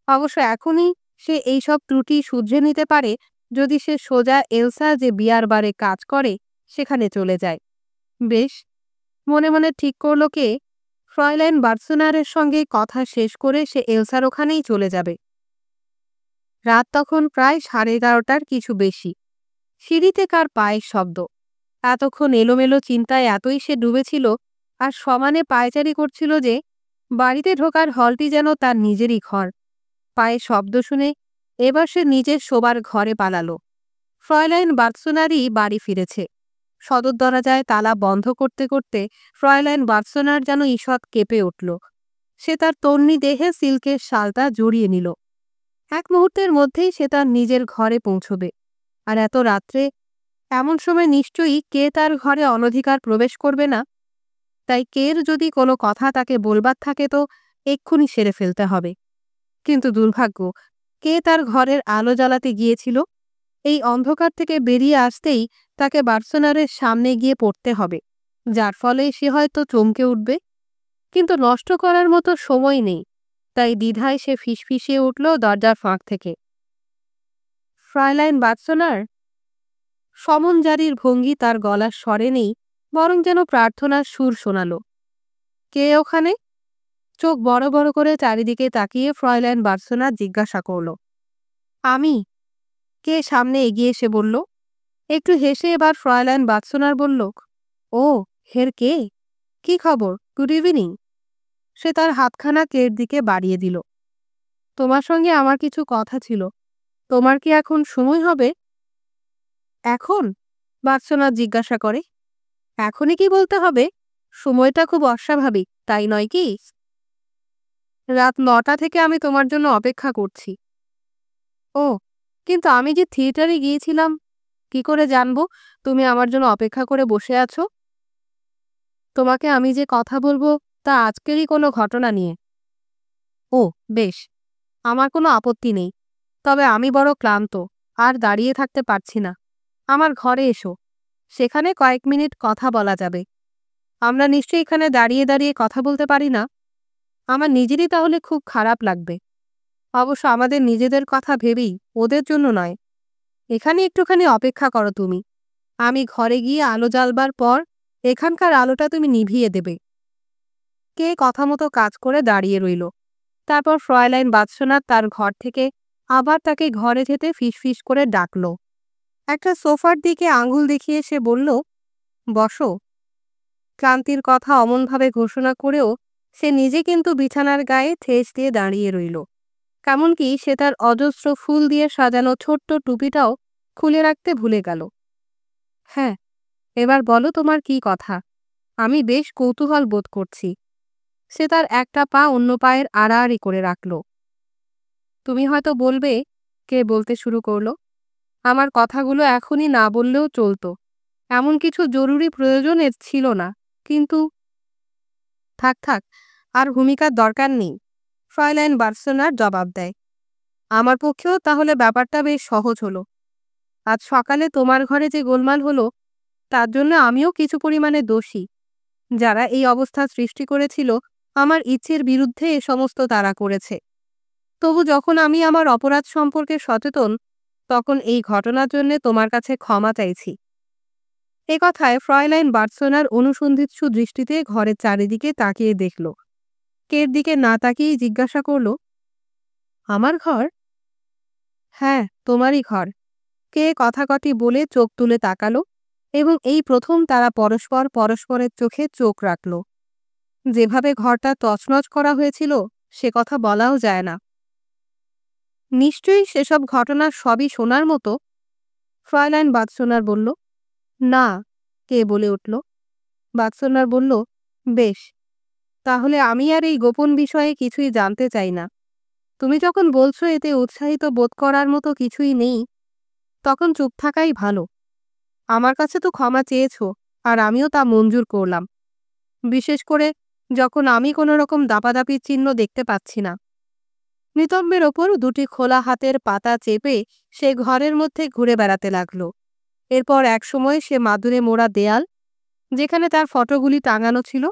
অবশ্য এখনই সে এইসব ত্রুটি শুধরে নিতে পারে যদি সে সোজা এলসা যে বিয়ার বারে কাজ করে সেখানে চলে যায়। বেশ, মনে মনে ঠিক করল কে ফ্রয়লাইন বার্সনারের সঙ্গে কথা শেষ করে সে এলসার ওখানেই চলে যাবে। রাত তখন প্রায় 11:30টার কিছু বেশি। সিঁড়িতে কার পায়ের শব্দ। এতক্ষণ এলোমেলো চিন্তায় এতই সে ডুবেছিল আর সমানে পায়চারি করছিল যে বাড়িতে ঢোকার হলটি যেন তার নিজেরই ঘর। পায়ের শব্দ শুনে এবার সে নিজের শোবার ঘরে পালালো। ফ্রয়লাইন বার্সনারই বাড়ি ফিরেছে। সদর দরজায় তালা বন্ধ করতে করতে ফ্রয়লাইন বার্সনার যেন ঈষৎ কেঁপে উঠল। সে তার তন্নি দেহে সিল্কের শালটা জড়িয়ে নিল। এক মুহূর্তের মধ্যেই সে তার নিজের ঘরে পৌঁছবে। আর এত রাত্রে, এমন সময় নিশ্চয়ই কে তার ঘরে অনধিকার প্রবেশ করবে না। তাই কের যদি কোনো কথা তাকে বলবার থাকে তো এক্ষুনি সেরে ফেলতে হবে। কিন্তু দুর্ভাগ্য, কে তার ঘরের আলো জ্বালাতে গিয়েছিল। এই অন্ধকার থেকে বেরিয়ে আসতেই তাকে বার্সনারের সামনে গিয়ে পড়তে হবে, যার ফলে সে হয়তো চমকে উঠবে। কিন্তু নষ্ট করার মতো সময় নেই। তাই দ্বিধায় সে ফিসফিসিয়ে উঠল দরজার ফাঁক থেকে, ফ্রয়লাইন বার্সনার। সমন জারির ভঙ্গি তার গলার স্বরে নেই, বরং যেন প্রার্থনার সুর শোনাল। কে ওখানে? চোখ বড় বড় করে চারিদিকে তাকিয়ে ফ্রয়লাইন বার্সনার জিজ্ঞাসা করল। আমি। কে সামনে এগিয়ে এসে বলল। একটু হেসে এবার ফ্রয়লাইন বার্সনার বলল, ও, হের কে? কি খবর? Good evening. সে তার হাতখানা কের দিকে বাড়িয়ে দিল। তোমার সঙ্গে আমার কিছু কথা ছিল। তোমার কি এখন সময় হবে? এখন? বার্সনার জিজ্ঞাসা করে। এখনই কি বলতে হবে? সময়টা খুব অস্বাভাবিক, তাই নয় কি? রাত 9টা থেকে আমি তোমার জন্য অপেক্ষা করছি। ও, কিন্তু আমি যে থিয়েটারে গিয়েছিলাম, কি করে জানবো তুমি আমার জন্য অপেক্ষা করে বসে আছো? তোমাকে আমি যে কথা বলবো তা আজকেরই কোনো ঘটনা নিয়ে। ও, বেশ, আমার কোনো আপত্তি নেই। তবে আমি বড় ক্লান্ত, আর দাঁড়িয়ে থাকতে পারছি না। আমার ঘরে এসো, সেখানে কয়েক মিনিট কথা বলা যাবে। আমরা নিশ্চয়ই এখানে দাঁড়িয়ে দাঁড়িয়ে কথা বলতে পারি না। আমার নিজেরই তাহলে খুব খারাপ লাগবে। অবশ্য আমাদের নিজেদের কথা ভেবেই, ওদের জন্য নয়। এখানে একটুখানি অপেক্ষা করো তুমি। আমি ঘরে গিয়ে আলো জ্বালবার পর এখানকার আলোটা তুমি নিভিয়ে দেবে। কে কথা মতো কাজ করে দাঁড়িয়ে রইল। তারপর ফ্রয়লাইন বাৎসনার তার ঘর থেকে আবার তাকে ঘরে যেতে ফিসফিস করে ডাকল। একটা সোফার দিকে আঙুল দেখিয়ে সে বলল, বসো। ক্লান্তির কথা অমনভাবে ঘোষণা করেও সে নিজে কিন্তু বিছানার গায়ে ঠেস দিয়ে দাঁড়িয়ে রইল। কেমনকি সে তার অজস্র ফুল দিয়ে সাজানো ছোট্ট টুপিটাও খুলে রাখতে ভুলে গেল। হ্যাঁ, এবার বলো তোমার কি কথা। আমি বেশ কৌতূহল বোধ করছি। সে তার একটা পা অন্য পায়ের আড়াআড়ি করে রাখল। তুমি হয়তো বলবে, কে বলতে শুরু করল, আমার কথাগুলো এখনই না বললেও চলতো। এমন কিছু জরুরি প্রয়োজন এর ছিল না। কিন্তু থাক থাক, আর ভূমিকার দরকার নেই। ফ্রয়লাইন বার্সেনার জবাব দেয়। আমার পক্ষেও তাহলে ব্যাপারটা বেশ সহজ হলো। আজ সকালে তোমার ঘরে যে গোলমাল হলো, তার জন্য আমিও কিছু পরিমাণে দোষী। যারা এই অবস্থা সৃষ্টি করেছিল, আমার ইচ্ছের বিরুদ্ধে এ সমস্ত তারা করেছে। তবু যখন আমি আমার অপরাধ সম্পর্কে সচেতন, তখন এই ঘটনার জন্য তোমার কাছে ক্ষমা চাইছি। এ কথায় ফ্রয়লাইন বার্সেনার অনুসন্ধিৎসু দৃষ্টিতে ঘরের চারিদিকে তাকিয়ে দেখল। কের দিকে না তাকিয়েই জিজ্ঞাসা করল, আমার ঘর? হ্যাঁ, তোমারই ঘর। কে কথাকটি বলে চোখ তুলে তাকালো এবং এই প্রথম তারা পরস্পর পরস্পরের চোখে চোখ রাখল। যেভাবে ঘরটা তছনছ করা হয়েছিল সে কথা বলাও যায় না। নিশ্চয়ই সেসব ঘটনা সবই শোনার মতো। ফ্রয়লাইন বাৎসোনার বলল। না, কে বলে উঠল। বাৎসোনার বলল, বেশ, তাহলে আমি আর এই গোপন বিষয়ে কিছুই জানতে চাই না। তুমি যখন বলছো এতে উৎসাহিত বোধ করার মতো কিছুই নেই, তখন চুপ থাকাই ভালো। আমার কাছে তো ক্ষমা চেয়েছ, আর আমিও তা মঞ্জুর করলাম। বিশেষ করে যখন আমি কোনো রকম দাপাদাপির চিহ্ন দেখতে পাচ্ছি না। নিতম্বের ওপর দুটি খোলা হাতের পাতা চেপে সে ঘরের মধ্যে ঘুরে বেড়াতে লাগল। এরপর একসময় সে মাদুরে মোড়া দেয়াল, যেখানে তার ফটোগুলি টাঙানো ছিল,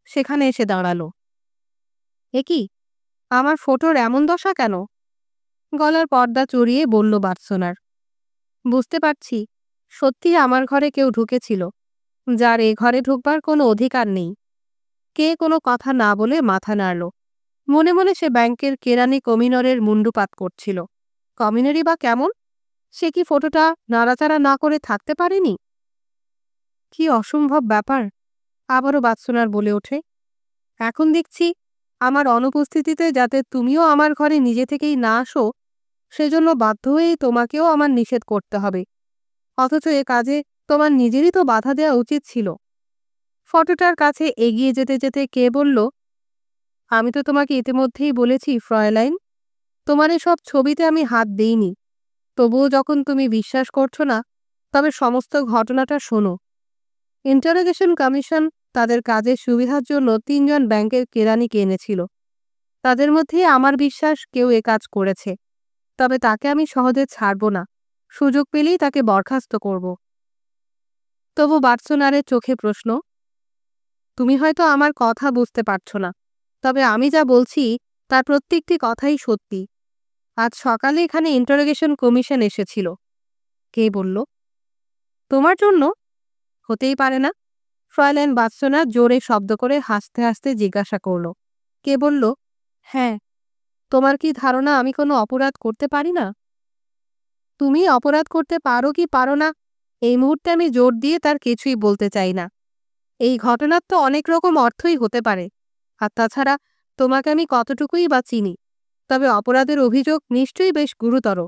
সেখানে এসে দাঁড়ালো। এ কি, আমার ফটোর এমন দশা কেন? গলার পর্দা চড়িয়ে বলল বার্সোনার। বুঝতে পারছি, সত্যি আমার ঘরে কেউ ঢুকেছিল, যার এ ঘরে ঢুকবার কোনো অধিকার নেই। কে কোনো কথা না বলে মাথা নাড়ল। মনে মনে সে ব্যাংকের কেরানি কমিনরের মুন্ডুপাত করছিল। কমিনরই বা কেমন? সে কি ফটোটা নাড়াচাড়া না করে থাকতে পারেনি? কি অসম্ভব ব্যাপার! আবারও বাৎসোনার বলে ওঠে। এখন দেখছি আমার অনুপস্থিতিতে যাতে তুমিও আমার ঘরে নিজে থেকেই না আসো, সেজন্য বাধ্য হয়েই তোমাকেও আমার নিষেধ করতে হবে। অথচ এ কাজে তোমার নিজেরই তো বাধা দেওয়া উচিত ছিল। ফটোটার কাছে এগিয়ে যেতে যেতে কে বলল, আমি তো তোমাকে ইতিমধ্যেই বলেছি ফ্রয়লাইন, তোমার এসব ছবিতে আমি হাত দেইনি। তবুও যখন তুমি বিশ্বাস করছো না, তবে সমস্ত ঘটনাটা শোনো। ইন্টারোগেশন কমিশন তাদের কাজের সুবিধার জন্য ৩ জন ব্যাংকের কেরানিকে এনেছিল। তাদের মধ্যে আমার বিশ্বাস কেউ এ কাজ করেছে। তবে তাকে আমি সহজে ছাড়ব না। সুযোগ পেলেই তাকে বরখাস্ত করব। তবু বার্সোনারের চোখে প্রশ্ন। তুমি হয়তো আমার কথা বুঝতে পারছো না, তবে আমি যা বলছি তার প্রত্যেকটি কথাই সত্যি। আজ সকালে এখানে ইন্টারোগেশন কমিশন এসেছিল। কে বলল? তোমার জন্য? হতেই পারে না। ফ্রয়লাইন বাৎসোনার জোরে শব্দ করে হাসতে হাসতে জিজ্ঞাসা করল। কে বলল? হ্যাঁ। তোমার কি ধারণা আমি কোনো অপরাধ করতে পারি না? তুমি অপরাধ করতে পারো কি পারো না, এই মুহূর্তে আমি জোর দিয়ে তার কিছুই বলতে চাই না। এই ঘটনার তো অনেক রকম অর্থই হতে পারে। আর তাছাড়া তোমাকে আমি কতটুকুই বা চিনি। তবে অপরাধের অভিযোগ নিশ্চয়ই বেশ গুরুতর।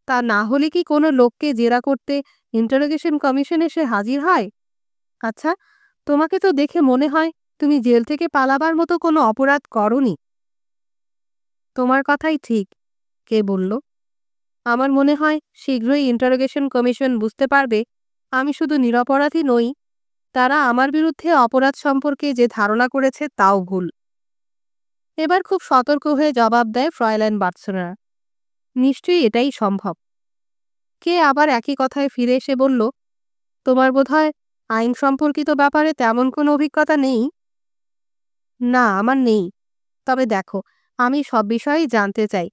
তা না হলে কি কোনো লোককে জেরা করতে ইন্টারোগেশন কমিশন এসে হাজির হয়? আচ্ছা, তোমাকে তো দেখে মনে হয় তুমি জেল থেকে পালাবার মতো কোনো অপরাধ করনি। তোমার কথাই ঠিক। কে বলল? আমার মনে হয় শীঘ্রই ইন্টারোগেশন কমিশন বুঝতে পারবে আমি শুধু নিরপরাধী নই, তারা আমার বিরুদ্ধে অপরাধ সম্পর্কে যে ধারণা করেছে তাও ভুল। এবার খুব সতর্ক হয়ে জবাব দেয় ফ্রয়লাইন বার্সোনার। নিশ্চয়ই এটাই সম্ভব। কে আবার একই কথায় ফিরে এসে বলল, তোমার বোধহয় আইন সম্পর্কিত ব্যাপারে তেমন কোনো অভিজ্ঞতা নেই? না, আমার নেই। তবে দেখো, আমি সব বিষয়েই জানতে চাই।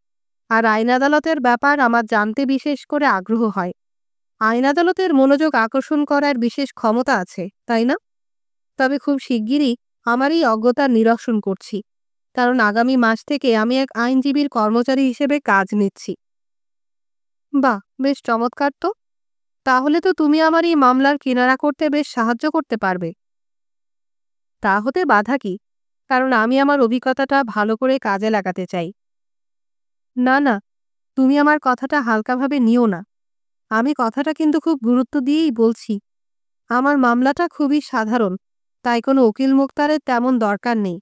আর আইন আদালতের ব্যাপার আমার জানতে বিশেষ করে আগ্রহ হয়। আইন আদালতের মনোযোগ আকর্ষণ করার বিশেষ ক্ষমতা আছে, তাই না? তবে খুব শিগগিরই আমার এই অজ্ঞতা নিরসন করছি, কারণ আগামী মাস থেকে আমি এক আইনজীবীর কর্মচারী হিসেবে কাজ নিচ্ছি। বাহ, বেশ চমৎকার তো। তাহলে তো তুমি আমার এই মামলার কিনারা করতে বেশ সাহায্য করতে পারবে। তা হতে বাধা কি? কারণ আমি আমার অভিজ্ঞতাটা ভালো করে কাজে লাগাতে চাই। না না, তুমি আমার কথাটা হালকাভাবে নিও না। আমি কথাটা কিন্তু খুব গুরুত্ব দিয়েই বলছি। আমার মামলাটা খুবই সাধারণ, তাই কোনো উকিল মোক্তারের তেমন দরকার নেই।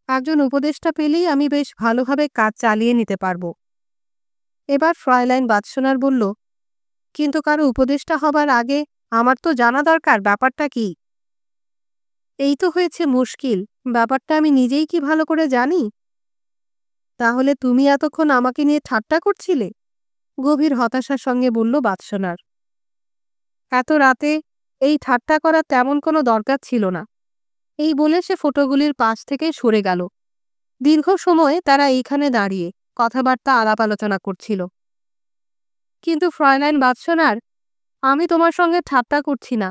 একজন উপদেষ্টা পেলেই আমি বেশ ভালোভাবে কাজ চালিয়ে নিতে পারব। এবার ফ্রয়লাইন বাৎসনার বলল, কিন্তু কারো উপদেষ্টা হবার আগে আমার তো জানা দরকার ব্যাপারটা কি। এই তো হয়েছে মুশকিল। ব্যাপারটা আমি নিজেই কি ভালো করে জানি? তাহলে তুমি এতক্ষণ আমাকে নিয়ে ঠাট্টা করছিলে? গভীর হতাশার সঙ্গে বলল বাৎসনার। এত রাতে এই ঠাট্টা করার তেমন কোনো দরকার ছিল না। এই বলে সে ফটোগুলির পাশ থেকে সরে গেল। দীর্ঘ সময় তারা এইখানে দাঁড়িয়ে কথাবার্তা আলাপ আলোচনা করছিল। কিন্তু ফ্রয়লাইন বাৎসনার, আমি তোমার সঙ্গে ঠাট্টা করছি না।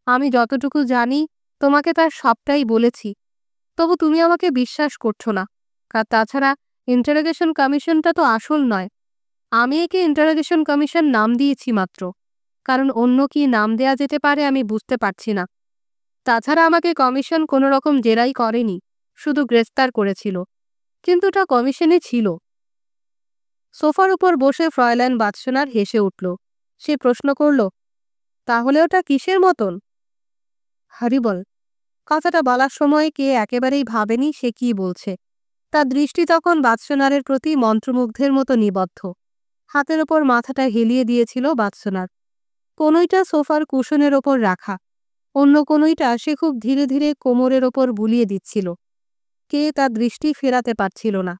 আমি যতটুকু জানি তোমাকে তার সবটাই বলেছি। তবু তুমি আমাকে বিশ্বাস করছো না। আর তাছাড়া ইন্টারোগেশন কমিশনটা তো আসল নয়। আমি একে ইন্টারোগেশন কমিশন নাম দিয়েছি মাত্র, কারণ অন্য কি নাম দেয়া যেতে পারে আমি বুঝতে পারছি না। তাছাড়া আমাকে কমিশন কোনো রকম জেরাই করেনি, শুধু গ্রেফতার করেছিল। কিন্তু ওটা কমিশনে ছিল। সোফার উপর বসে ফ্রয়লাইন বাৎসনার হেসে উঠল। সে প্রশ্ন করল, তাহলে ওটা কিসের মতন? হরিবল। কথাটা বলার সময় কে একেবারেই ভাবেনি সে কি বলছে। তার দৃষ্টি তখন বাৎসনারের প্রতি মন্ত্রমুগ্ধের মতো নিবদ্ধ। হাতের ওপর মাথাটা হেলিয়ে দিয়েছিল বাৎসনার। কনুইটা সোফার কুশনের ওপর রাখা, অন্য কনুইটা সে খুব ধীরে ধীরে কোমরের ওপর বুলিয়ে দিচ্ছিল। কে তার দৃষ্টি ফেরাতে পারছিল না।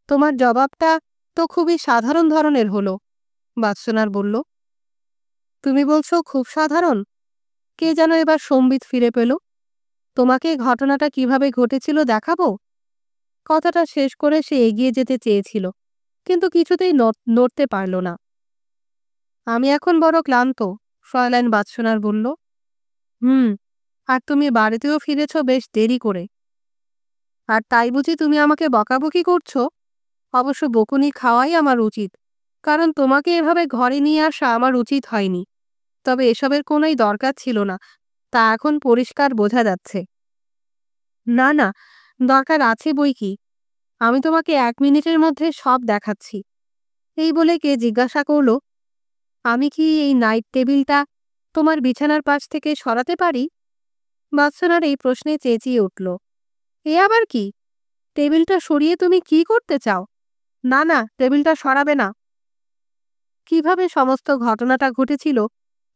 তোমার জবাবটা তো খুবই সাধারণ ধরনের হলো, বাৎসনার বলল। তুমি বলছো খুব সাধারণ? কে যেন এবার সম্বিত ফিরে পেল। তোমাকে ঘটনাটা কিভাবে ঘটেছিল দেখাবো? কথাটা শেষ করে সে এগিয়ে যেতে চেয়েছিল, কিন্তু কিছুতেই নড়তে পারল না। আমি এখন বড় ক্লান্ত, ফ্রয়লাইন বাৎসনার বলল। হুম, আর তুমি বাড়িতেও ফিরেছ বেশ দেরি করে। আর তাই বুঝি তুমি আমাকে বকাবকি করছো? অবশ্য বকুনি খাওয়াই আমার উচিত, কারণ তোমাকে এভাবে ঘরে নিয়ে আসা আমার উচিত হয়নি। তবে এসবের কোনোই দরকার ছিল না, তা এখন পরিষ্কার বোঝা যাচ্ছে। না না, দরকার আছে বই কি। আমি তোমাকে 1 মিনিটের মধ্যে সব দেখাচ্ছি। এই বলে কে জিজ্ঞাসা করল, আমি কি এই নাইট টেবিলটা তোমার বিছানার পাশ থেকে সরাতে পারি? বাৎসনার এই প্রশ্নে চেঁচিয়ে উঠল, এ আবার কি? টেবিলটা সরিয়ে তুমি কি করতে চাও? না না, টেবিলটা সরাবে না। কিভাবে সমস্ত ঘটনাটা ঘটেছিল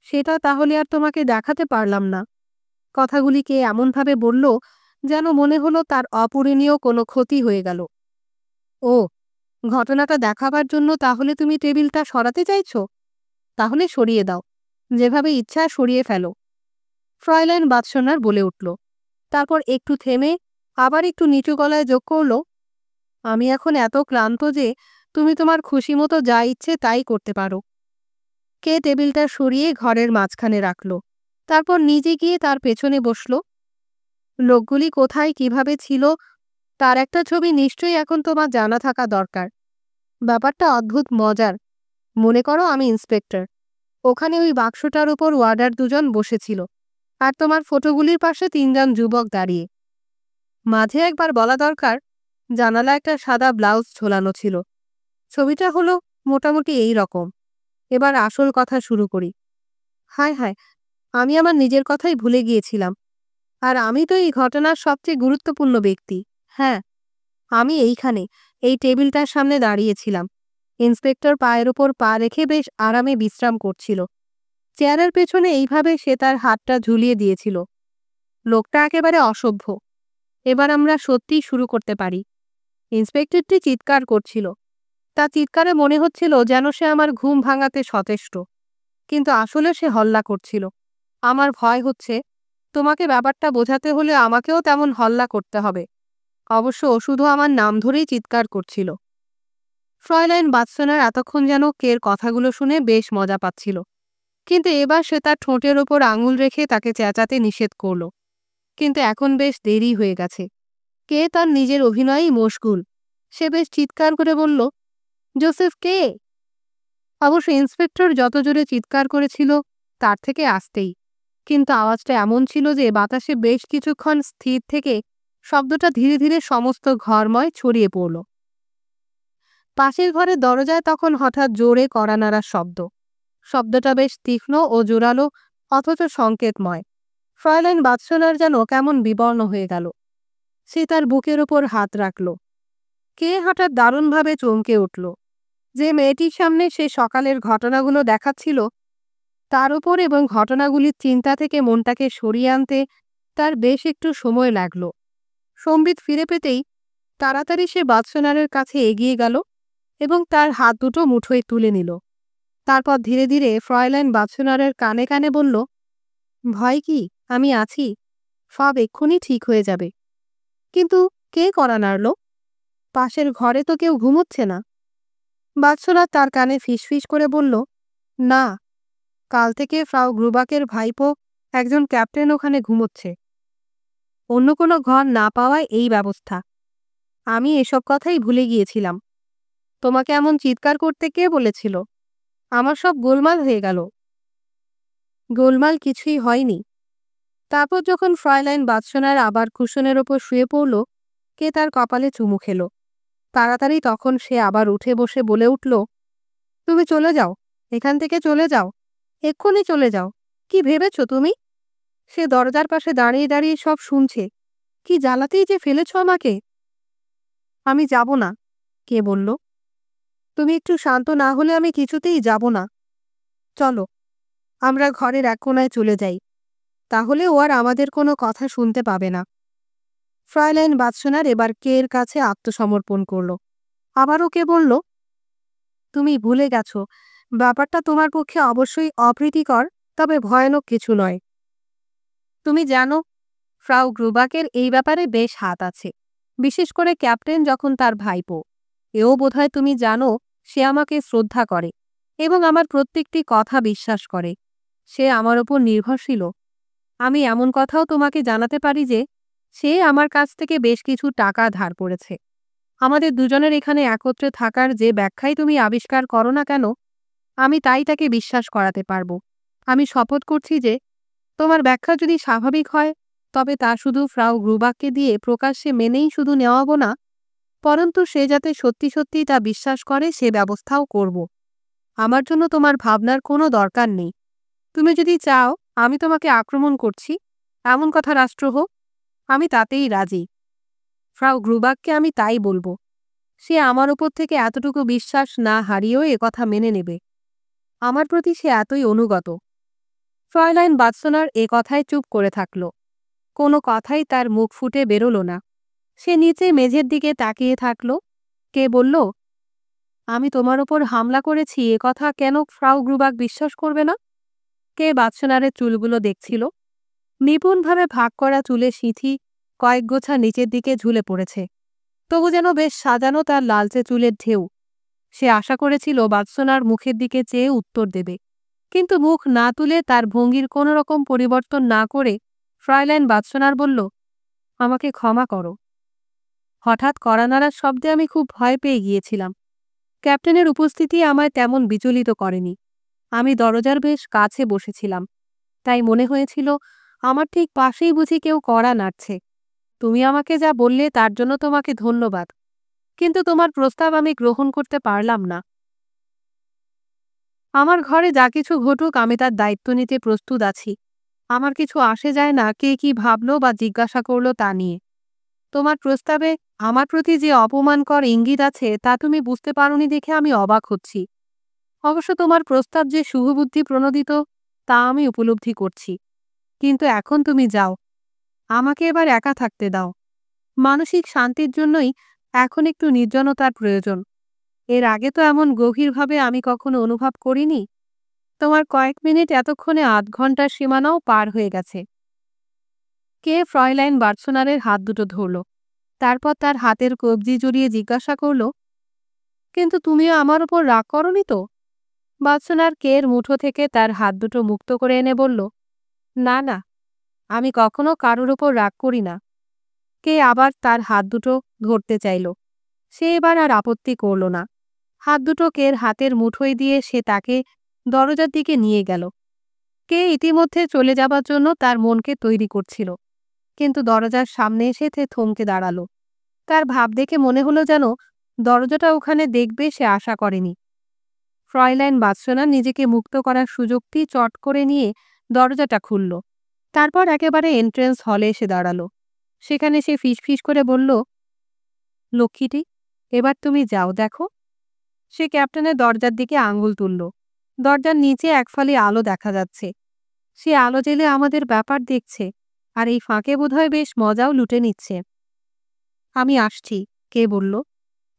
সেটা তাহলে আর তোমাকে দেখাতে পারলাম না। কথাগুলিকে এমনভাবে বলল যেন মনে হলো তার অপূরণীয় কোনো ক্ষতি হয়ে গেল। ও, ঘটনাটা দেখাবার জন্য তাহলে তুমি টেবিলটা সরাতে চাইছো? তাহলে সরিয়ে দাও, যেভাবে ইচ্ছা সরিয়ে ফেলো, ফ্রয়লাইন বাৎসনার বলে উঠল। তারপর একটু থেমে আবার একটু নিচু গলায় যোগ করল, আমি এখন এত ক্লান্ত যে তুমি তোমার খুশি মতো যা ইচ্ছে তাই করতে পারো। কে টেবিলটা সরিয়ে ঘরের মাঝখানে রাখল। তারপর নিজে গিয়ে তার পেছনে বসল। লোকগুলি কোথায় কিভাবে ছিল তার একটা ছবি নিশ্চয়ই এখন তোমার জানা থাকা দরকার। ব্যাপারটা অদ্ভুত মজার। মনে করো আমি ইন্সপেক্টর, ওখানে ওই বাক্সটার উপর ওয়ার্ডার দুজন বসেছিল, আর তোমার ফটোগুলির পাশে 3জন যুবক দাঁড়িয়ে। মাঝে একবার বলা দরকার, জানালা একটা সাদা ব্লাউজ ঝোলানো ছিল। ছবিটা হলো মোটামুটি এই রকম। এবার আসল কথা শুরু করি। হায় হায়, আমি আমার নিজের কথাই ভুলে গিয়েছিলাম। আর আমি তো এই ঘটনার সবচেয়ে গুরুত্বপূর্ণ ব্যক্তি। হ্যাঁ, আমি এইখানে এই টেবিলটার সামনে দাঁড়িয়েছিলাম। ইন্সপেক্টর পায়ের ওপর পা রেখে বেশ আরামে বিশ্রাম করছিল। চেয়ারের পেছনে এইভাবে সে তার হাতটা ঝুলিয়ে দিয়েছিল। লোকটা একেবারে অসভ্য। এবার আমরা সত্যিই শুরু করতে পারি। ইন্সপেক্টরটি চিৎকার করছিল। তার চিৎকারে মনে হচ্ছিল যেন সে আমার ঘুম ভাঙাতে সচেষ্ট, কিন্তু আসলে সে হল্লা করছিল। আমার ভয় হচ্ছে, তোমাকে ব্যাপারটা বোঝাতে হলে আমাকেও তেমন হল্লা করতে হবে। অবশ্য শুধু আমার নাম ধরেই চিৎকার করছিল। ফ্রয়লাইন বাৎসনার এতক্ষণ যেন কের কথাগুলো শুনে বেশ মজা পাচ্ছিল, কিন্তু এবার সে তার ঠোঁটের ওপর আঙুল রেখে তাকে চেঁচাতে নিষেধ করল। কিন্তু এখন বেশ দেরি হয়ে গেছে। কে তার নিজের অভিনয়েই মশগুল। সে বেশ চিৎকার করে বলল, জোসেফ কে? অবশ্য ইন্সপেক্টর যত জোরে চিৎকার করেছিল তার থেকে আস্তেই, কিন্তু আওয়াজটা এমন ছিল যে বাতাসে বেশ কিছুক্ষণ স্থির থেকে শব্দটা ধীরে ধীরে সমস্ত ঘরময় ছড়িয়ে পড়ল। পাশের ঘরের দরজায় তখন হঠাৎ জোরে কড়া নাড়ার শব্দ। শব্দটা বেশ তীক্ষ্ণ ও জোরালো, অথচ সংকেতময়। ফ্রয়লাইন বাৎসনার যেন কেমন বিবর্ণ হয়ে গেল। সে তার বুকের ওপর হাত রাখল। কে হঠাৎ দারুণভাবে চমকে উঠল। যে মেয়েটির সামনে সে সকালের ঘটনাগুলো দেখাচ্ছিল তার উপর এবং ঘটনাগুলির চিন্তা থেকে মনটাকে সরিয়ে আনতে তার বেশ একটু সময় লাগল। সম্বিত ফিরে পেতেই তাড়াতাড়ি সে বাৎসনারের কাছে এগিয়ে গেল এবং তার হাত দুটো মুঠোয় তুলে নিল। তারপর ধীরে ধীরে ফ্রয়লাইন বাৎসনারের কানে কানে বলল, ভয় কি, আমি আছি, সব এক্ষুনি ঠিক হয়ে যাবে। কিন্তু কে কড়া নাড়ল? পাশের ঘরে তো কেউ ঘুমোচ্ছে না। বাৎসনার তার কানে ফিসফিস করে বলল, না, কাল থেকে ফ্রাউ গ্রুবাকের ভাইপো একজন ক্যাপ্টেন ওখানে ঘুমোচ্ছে। অন্য কোনো ঘর না পাওয়ায় এই ব্যবস্থা। আমি এসব কথাই ভুলে গিয়েছিলাম। তোমাকে এমন চিৎকার করতে কে বলেছিল? আমার সব গোলমাল হয়ে গেল। গোলমাল কিছুই হয়নি। তারপর যখন ফ্রয়লাইন বাৎসনার আবার কুশনের ওপর শুয়ে পড়ল, কে তার কপালে চুমু খেল। তাড়াতাড়ি তখন সে আবার উঠে বসে বলে উঠল, তুমি চলে যাও, এখান থেকে চলে যাও, এক্ষুনি চলে যাও। কি ভেবেছ তুমি? সে দরজার পাশে দাঁড়িয়ে দাঁড়িয়ে সব শুনছে। কি জ্বালাতেই যে ফেলেছ আমাকে। আমি যাব না, কে বলল। তুমি একটু শান্ত না হলে আমি কিছুতেই যাব না। চলো, আমরা ঘরের এক কোণায় চলে যাই, তাহলে ও আর আমাদের কোনো কথা শুনতে পাবে না। ফ্রয়লাইন বাৎসনার এবার কের কাছে আত্মসমর্পণ করল। আবারও কে বলল, তুমি ভুলে গেছ, ব্যাপারটা তোমার পক্ষে অবশ্যই অপ্রীতিকর, তবে ভয়ানক কিছু নয়। তুমি জানো, ফ্রাউ গ্রুবাকের এই ব্যাপারে বেশ হাত আছে, বিশেষ করে ক্যাপ্টেন যখন তার ভাইপো। এও বোধহয় তুমি জানো, সে আমাকে শ্রদ্ধা করে এবং আমার প্রত্যেকটি কথা বিশ্বাস করে। সে আমার ওপর নির্ভরশীল। আমি এমন কথাও তোমাকে জানাতে পারি যে সে আমার কাছ থেকে বেশ কিছু টাকা ধার করেছে। আমাদের দুজনের এখানে একত্রে থাকার যে ব্যাখ্যাই তুমি আবিষ্কার করো না কেন, আমি তাই তাকে বিশ্বাস করাতে পারবো। আমি শপথ করছি যে তোমার ব্যাখ্যা যদি স্বাভাবিক হয়, তবে তা শুধু ফ্রাউ গ্রুবাককে দিয়ে প্রকাশ্যে মেনেই শুধু নেওয়াবো না, পরন্তু সে যাতে সত্যি সত্যি তা বিশ্বাস করে সে ব্যবস্থাও করব। আমার জন্য তোমার ভাবনার কোনো দরকার নেই। তুমি যদি চাও আমি তোমাকে আক্রমণ করছি, এমন কথা রাষ্ট্র হোক, আমি তাতেই রাজি। ফ্রাউ গ্রুবাককে আমি তাই বলবো। সে আমার ওপর থেকে এতটুকু বিশ্বাস না হারিয়েও কথা মেনে নেবে। আমার প্রতি সে এতই অনুগত। ফ্রয়লাইন বাৎসনার কথায় চুপ করে থাকল। কোনো কথাই তার মুখ ফুটে বেরোল না। সে নিচে মেঝের দিকে তাকিয়ে থাকল। কে বলল, আমি তোমার ওপর হামলা করেছি কথা কেন ফ্রাউ গ্রুবাক বিশ্বাস করবে না? কে বাৎসনারের চুলগুলো দেখছিল। নিপুণভাবে ভাগ করা চুলে সিঁথি কয়েক গোছা নিচের দিকে ঝুলে পড়েছে, তবু যেন বেশ সাজানো তার লালচে চুলের ঢেউ। সে আশা করেছিল বাৎসনার মুখের দিকে চেয়ে উত্তর দেবে, কিন্তু মুখ না তুলে তার ভঙ্গির কোনো রকম পরিবর্তন না করে ফ্রয়লাইন বাৎসনার বলল, আমাকে ক্ষমা করো। হঠাৎ কড়া নাড়ার শব্দে আমি খুব ভয় পেয়ে গিয়েছিলাম। ক্যাপ্টেনের উপস্থিতি আমায় তেমন বিচলিত করেনি। আমি দরজার বেশ কাছে বসেছিলাম, তাই মনে হয়েছিল আমার ঠিক পাশেই বুঝি কেউ কড়া নাড়ছে। তুমি আমাকে যা বললে তার জন্য তোমাকে ধন্যবাদ, কিন্তু তোমার প্রস্তাব আমি গ্রহণ করতে পারলাম না। আমার ঘরে যা কিছু ঘটুক আমি তার দায়িত্ব নিতে প্রস্তুত আছি। আমার কিছু আসে যায় না কে কি ভাবলো বা জিজ্ঞাসা করলো তা নিয়ে। তোমার প্রস্তাবে আমার প্রতি যে অপমানকর ইঙ্গিত আছে তা তুমি বুঝতে পারোনি দেখে আমি অবাক হচ্ছি। অবশ্য তোমার প্রস্তাব যে শুভবুদ্ধি প্রণোদিত তা আমি উপলব্ধি করছি। কিন্তু এখন তুমি যাও, আমাকে এবার একা থাকতে দাও। মানসিক শান্তির জন্যই এখন একটু নির্জনতার প্রয়োজন। এর আগে তো এমন গভীরভাবে আমি কখনো অনুভব করিনি। তোমার কয়েক মিনিট এতক্ষণে ৮ ঘন্টার সীমানাও পার হয়ে গেছে। কে ফ্রয়লাইন বার্সোনারের হাত দুটো ধরল। তারপর তার হাতের কবজি জড়িয়ে জিজ্ঞাসা করল, কিন্তু তুমিও আমার উপর রাগ করনি তো? বাৎসনার কের মুঠো থেকে তার হাত দুটো মুক্ত করে এনে বলল, না না, আমি কখনো কারোর উপর রাগ করি না। কে আবার তার হাত দুটো ধরতে চাইল। সে এবার আর আপত্তি করল না। হাত দুটো কের হাতের মুঠোয় দিয়ে সে তাকে দরজার দিকে নিয়ে গেল। কে ইতিমধ্যে চলে যাবার জন্য তার মনকে তৈরি করছিল, কিন্তু দরজার সামনে এসে সে থমকে দাঁড়াল। তার ভাব দেখে মনে হলো যেন দরজাটা ওখানে দেখবে সে আশা করেনি। ফ্রয়লাইন বাৎসনা নিজেকে মুক্ত করার সুযোগটি চট করে নিয়ে দরজাটা খুলল। তারপর একেবারে এন্ট্রেন্স হলে এসে দাঁড়ালো। সেখানে সে ফিসফিস করে বলল, লক্ষ্মীটি, এবার তুমি যাও, দেখো। সে ক্যাপ্টেনের দরজার দিকে আঙুল তুলল। দরজার নিচে এক ফালি আলো দেখা যাচ্ছে। সে আলো জেলে আমাদের ব্যাপার দেখছে, আর এই ফাঁকে বোধহয় বেশ মজাও লুটে নিচ্ছে। আমি আসছি, কে বলল।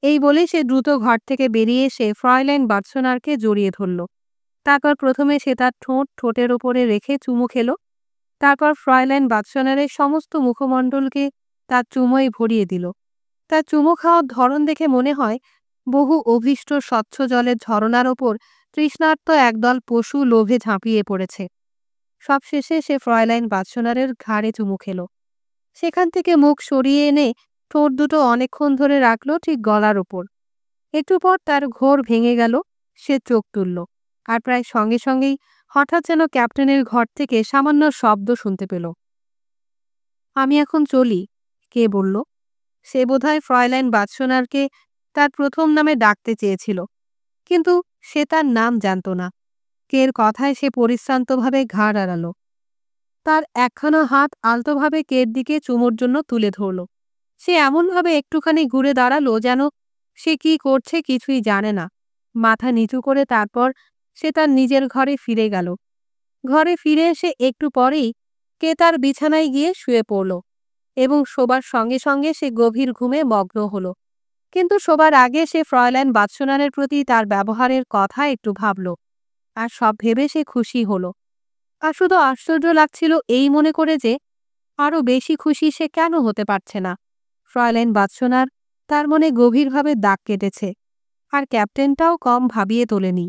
এই বলে সে দ্রুত ঘর থেকে বেরিয়ে এসে ফ্রয়লাইন বার্সনারকে জড়িয়ে ধরল। তারপর প্রথমে সে তার ঠোঁটের ওপরে রেখে চুমু খেল। তারপর ফ্রয়লাইন বার্সনারের সমস্ত মুখমণ্ডলকে তার চুমোয় ভরিয়ে দিল। তার চুমু খাওয়ার ধরন দেখে মনে হয় বহু অভীষ্ট স্বচ্ছ জলের ঝরনার ওপর তৃষ্ণার্ত একদল পশু লোভে ঝাঁপিয়ে পড়েছে। সবশেষে সে ফ্রয়লাইন বার্সনারের ঘাড়ে চুমু খেল। সেখান থেকে মুখ সরিয়ে এনে ঠোঁট দুটো অনেকক্ষণ ধরে রাখল ঠিক গলার ওপর। একটু পর তার ঘোর ভেঙে গেল। সে চোখ তুলল, আর প্রায় সঙ্গে সঙ্গেই হঠাৎ যেন ক্যাপ্টেনের ঘর থেকে সামান্য শব্দ শুনতে পেল। আমি এখন চলি, কে বলল। সে বোধহয় ফ্রয়লাইন বাৎসনারকে তার প্রথম নামে ডাকতে চেয়েছিল, কিন্তু সে তার নাম জানত না। কের কথায় সে পরিশ্রান্তভাবে ঘাড় আড়াল। তার একখানা হাত আলতোভাবে কের দিকে চুমোর জন্য তুলে ধরল। সে এমনভাবে একটুখানি ঘুরে দাঁড়ালো যেন সে কি করছে কিছুই জানে না। মাথা নিচু করে তারপর সে তার নিজের ঘরে ফিরে গেল। ঘরে ফিরে এসে একটু পরেই কে তার বিছানায় গিয়ে শুয়ে পড়ল, এবং শোবার সঙ্গে সঙ্গে সে গভীর ঘুমে মগ্ন হল। কিন্তু শোবার আগে সে ফ্রয়লাইন বাৎসনারের প্রতি তার ব্যবহারের কথা একটু ভাবল, আর সব ভেবে সে খুশি হল। আর শুধু আশ্চর্য লাগছিল এই মনে করে যে আরও বেশি খুশি সে কেন হতে পারছে না। ফ্রয়লাইন বাৎসনার তার মনে গভীরভাবে দাগ কেটেছে, আর ক্যাপ্টেনটাও কম ভাবিয়ে তোলেনি।